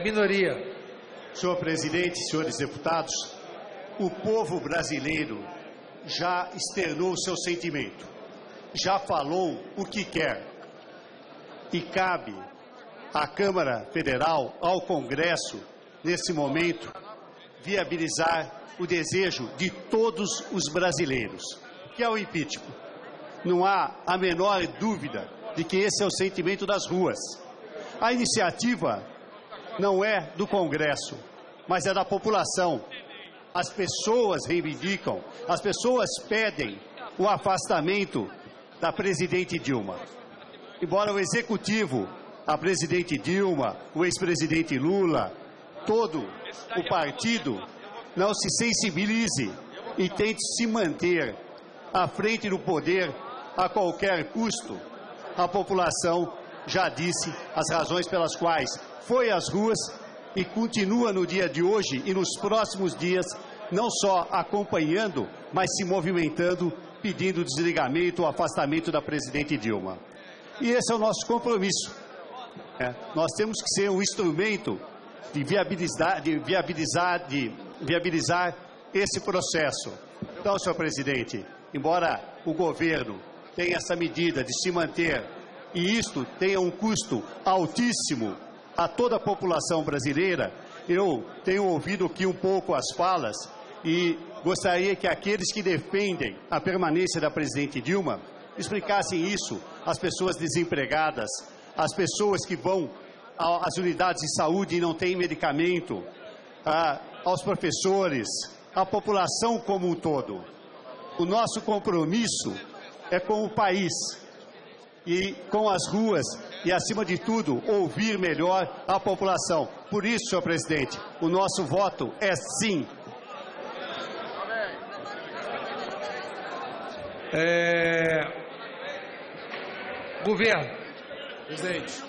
Minoria. Senhor presidente, senhores deputados, o povo brasileiro já externou o seu sentimento, já falou o que quer, e cabe à Câmara Federal, ao Congresso, nesse momento, viabilizar o desejo de todos os brasileiros, que é o impeachment. Não há a menor dúvida de que esse é o sentimento das ruas. A iniciativa não é do Congresso, mas é da população. As pessoas reivindicam, as pessoas pedem o afastamento da presidente Dilma. Embora o Executivo, a presidente Dilma, o ex-presidente Lula, todo o partido não se sensibilize e tente se manter à frente do poder a qualquer custo, a população já disse as razões pelas quais foi às ruas e continua no dia de hoje e nos próximos dias, não só acompanhando, mas se movimentando, pedindo o desligamento ou afastamento da presidente Dilma. E esse é o nosso compromisso. Nós temos que ser um instrumento de viabilizar esse processo. Então, senhor presidente, embora o governo tenha essa medida de se manter e isto tenha um custo altíssimo a toda a população brasileira, eu tenho ouvido aqui um pouco as falas e gostaria que aqueles que defendem a permanência da presidente Dilma explicassem isso às pessoas desempregadas, às pessoas que vão às unidades de saúde e não têm medicamento, aos professores, à população como um todo. O nosso compromisso é com o país e com as ruas e, acima de tudo, ouvir melhor a população. Por isso, senhor presidente, o nosso voto é sim. Governo. Presidente,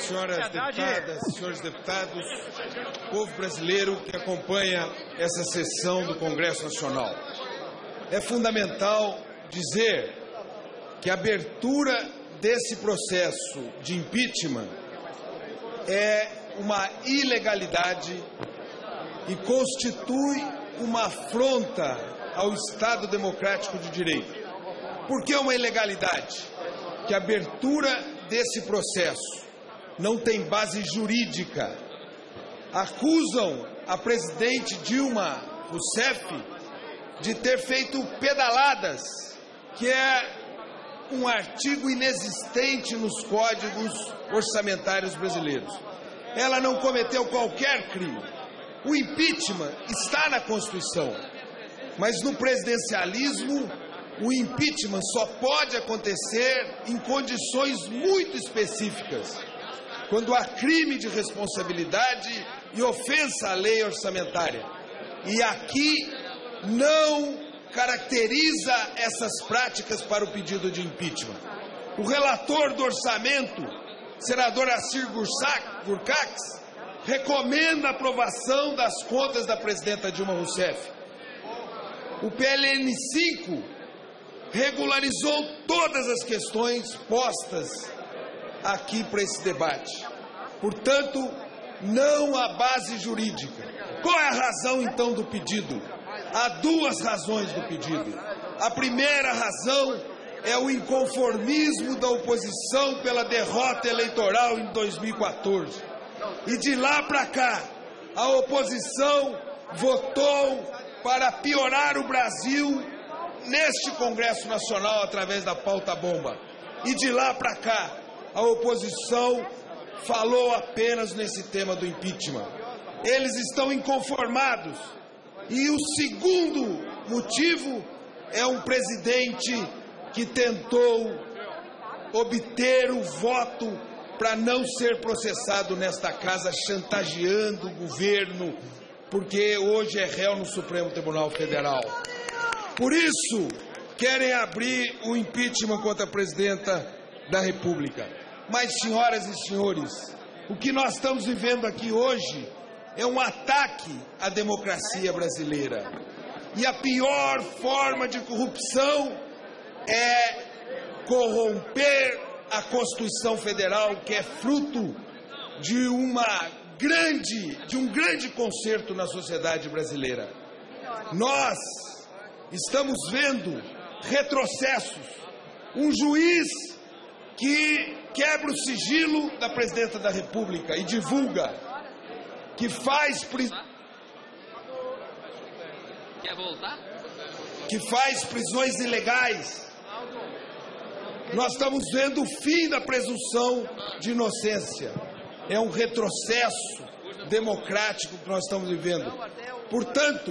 senhoras deputadas, senhores deputados, povo brasileiro que acompanha essa sessão do Congresso Nacional. É fundamental dizer que a abertura desse processo de impeachment é uma ilegalidade e constitui uma afronta ao Estado Democrático de Direito. Por que uma ilegalidade? Que a abertura desse processo não tem base jurídica, acusam a presidente Dilma Rousseff de ter feito pedaladas, que é um artigo inexistente nos códigos orçamentários brasileiros. Ela não cometeu qualquer crime. O impeachment está na Constituição, mas no presidencialismo o impeachment só pode acontecer em condições muito específicas, quando há crime de responsabilidade e ofensa à lei orçamentária. E aqui não caracteriza essas práticas para o pedido de impeachment. O relator do orçamento, senador Assir Gurkacs, recomenda a aprovação das contas da presidenta Dilma Rousseff. O PLN 5 regularizou todas as questões postas aqui para esse debate. Portanto, não há base jurídica. Qual é a razão, então, do pedido? Há duas razões do pedido. A primeira razão é o inconformismo da oposição pela derrota eleitoral em 2014. E de lá para cá, a oposição votou para piorar o Brasil neste Congresso Nacional através da pauta-bomba. E de lá para cá, a oposição falou apenas nesse tema do impeachment. Eles estão inconformados. E o segundo motivo é um presidente que tentou obter o voto para não ser processado nesta casa, chantageando o governo, porque hoje é réu no Supremo Tribunal Federal. Por isso, querem abrir o impeachment contra a presidenta da República. Mas, senhoras e senhores, o que nós estamos vivendo aqui hoje é um ataque à democracia brasileira. E a pior forma de corrupção é corromper a Constituição Federal, que é fruto de um grande conserto na sociedade brasileira. Nós estamos vendo retrocessos. Um juiz que quebra o sigilo da presidenta da República e divulga, que faz prisões ilegais. Nós estamos vendo o fim da presunção de inocência. É um retrocesso democrático que nós estamos vivendo. Portanto,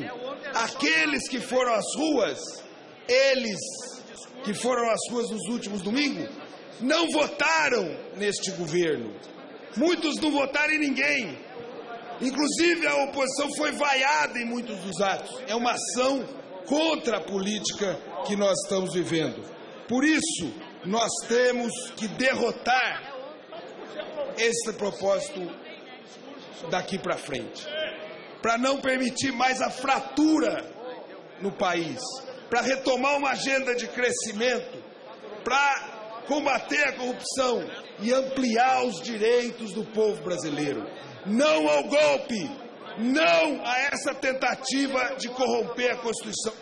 aqueles que foram às ruas, nos últimos domingos, não votaram neste governo. Muitos não votaram em ninguém. Inclusive, a oposição foi vaiada em muitos dos atos. É uma ação contra a política que nós estamos vivendo. Por isso, nós temos que derrotar esse propósito daqui para frente, para não permitir mais a fratura no país, para retomar uma agenda de crescimento, para combater a corrupção e ampliar os direitos do povo brasileiro. Não ao golpe, não a essa tentativa de corromper a Constituição.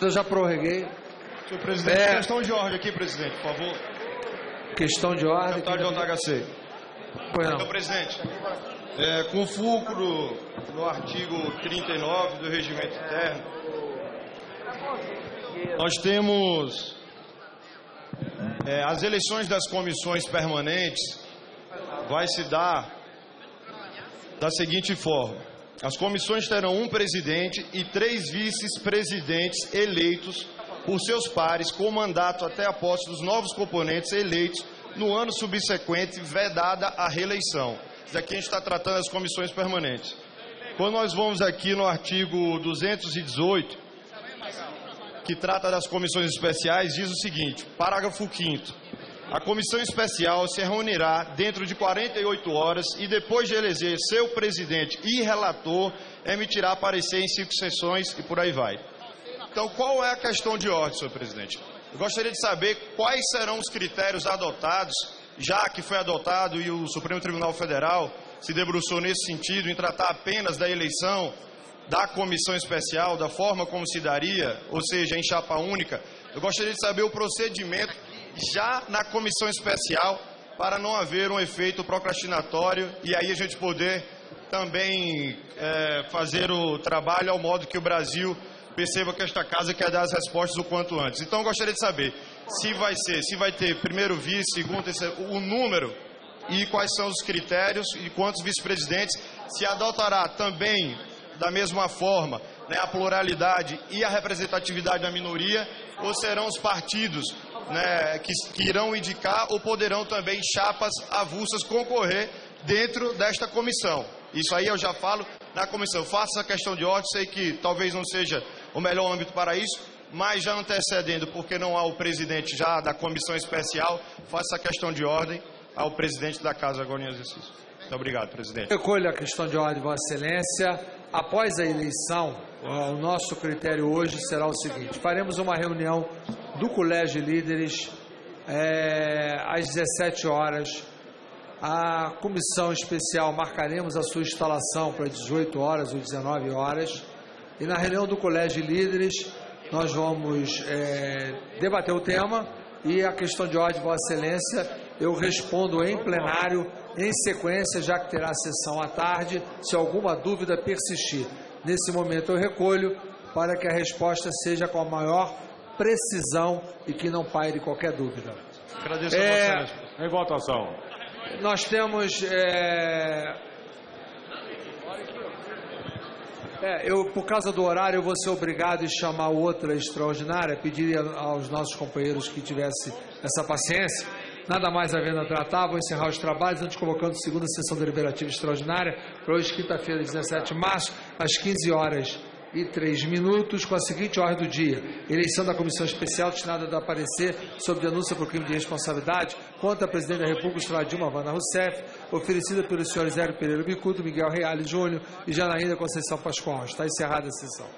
Eu já prorroguei. Senhor presidente, questão de ordem aqui, presidente, por favor. Questão de ordem. Deputado de JHC. Senhor presidente, com fulcro no artigo 39 do Regimento Interno, nós temos as eleições das comissões permanentes vai se dar da seguinte forma: as comissões terão um presidente e 3 vice-presidentes eleitos por seus pares com mandato até a posse dos novos componentes eleitos no ano subsequente, vedada a reeleição. Isso aqui a gente está tratando das comissões permanentes. Quando nós vamos aqui no artigo 218, que trata das comissões especiais, diz o seguinte, parágrafo 5º. A comissão especial se reunirá dentro de 48 horas e, depois de eleger seu presidente e relator, emitirá parecer em 5 sessões e por aí vai. Então, qual é a questão de ordem, senhor presidente? Eu gostaria de saber quais serão os critérios adotados, já que foi adotado e o Supremo Tribunal Federal se debruçou nesse sentido, em tratar apenas da eleição da comissão especial, da forma como se daria, ou seja, em chapa única. Eu gostaria de saber o procedimento já na comissão especial para não haver um efeito procrastinatório e aí a gente poder também fazer o trabalho ao modo que o Brasil perceba que esta casa quer dar as respostas o quanto antes. Então eu gostaria de saber se vai ter primeiro vice, segundo, terceiro, o número e quais são os critérios e quantos vice-presidentes, se adotará também da mesma forma, né, a pluralidade e a representatividade da minoria, ou serão os partidos, né, que irão indicar ou poderão também chapas avulsas concorrer dentro desta comissão. Isso aí eu já falo na comissão. Faço essa questão de ordem, sei que talvez não seja o melhor âmbito para isso, mas já antecedendo, porque não há o presidente já da comissão especial, faço essa questão de ordem ao presidente da Casa agora em exercício. Muito obrigado, presidente. Recolho a questão de ordem, Vossa Excelência. Após a eleição, o nosso critério hoje será o seguinte: faremos uma reunião do Colégio de Líderes às 17 horas. A comissão especial marcaremos a sua instalação para 18 horas ou 19 horas. E na reunião do Colégio de Líderes, nós vamos debater o tema e a questão de ordem, Vossa Excelência, eu respondo em plenário, em sequência, já que terá sessão à tarde, se alguma dúvida persistir. Nesse momento eu recolho para que a resposta seja com a maior precisão e que não paire qualquer dúvida. Agradeço a Vossa Excelência. Em votação. Nós temos... por causa do horário, eu vou ser obrigado a chamar outra extraordinária, pediria aos nossos companheiros que tivessem essa paciência. Nada mais havendo a tratar, vou encerrar os trabalhos, antes convocando a segunda sessão deliberativa extraordinária para hoje, quinta-feira, 17 de março, às 15h03, com a seguinte ordem do dia: eleição da comissão especial destinada a aparecer sobre denúncia por crime de responsabilidade contra a presidente da República, Estrela Dilma Vana Rousseff, oferecida pelos senhores Hélio Pereira Bicudo, Miguel Reale Júnior e Janaína Conceição Pascoal. Está encerrada a sessão.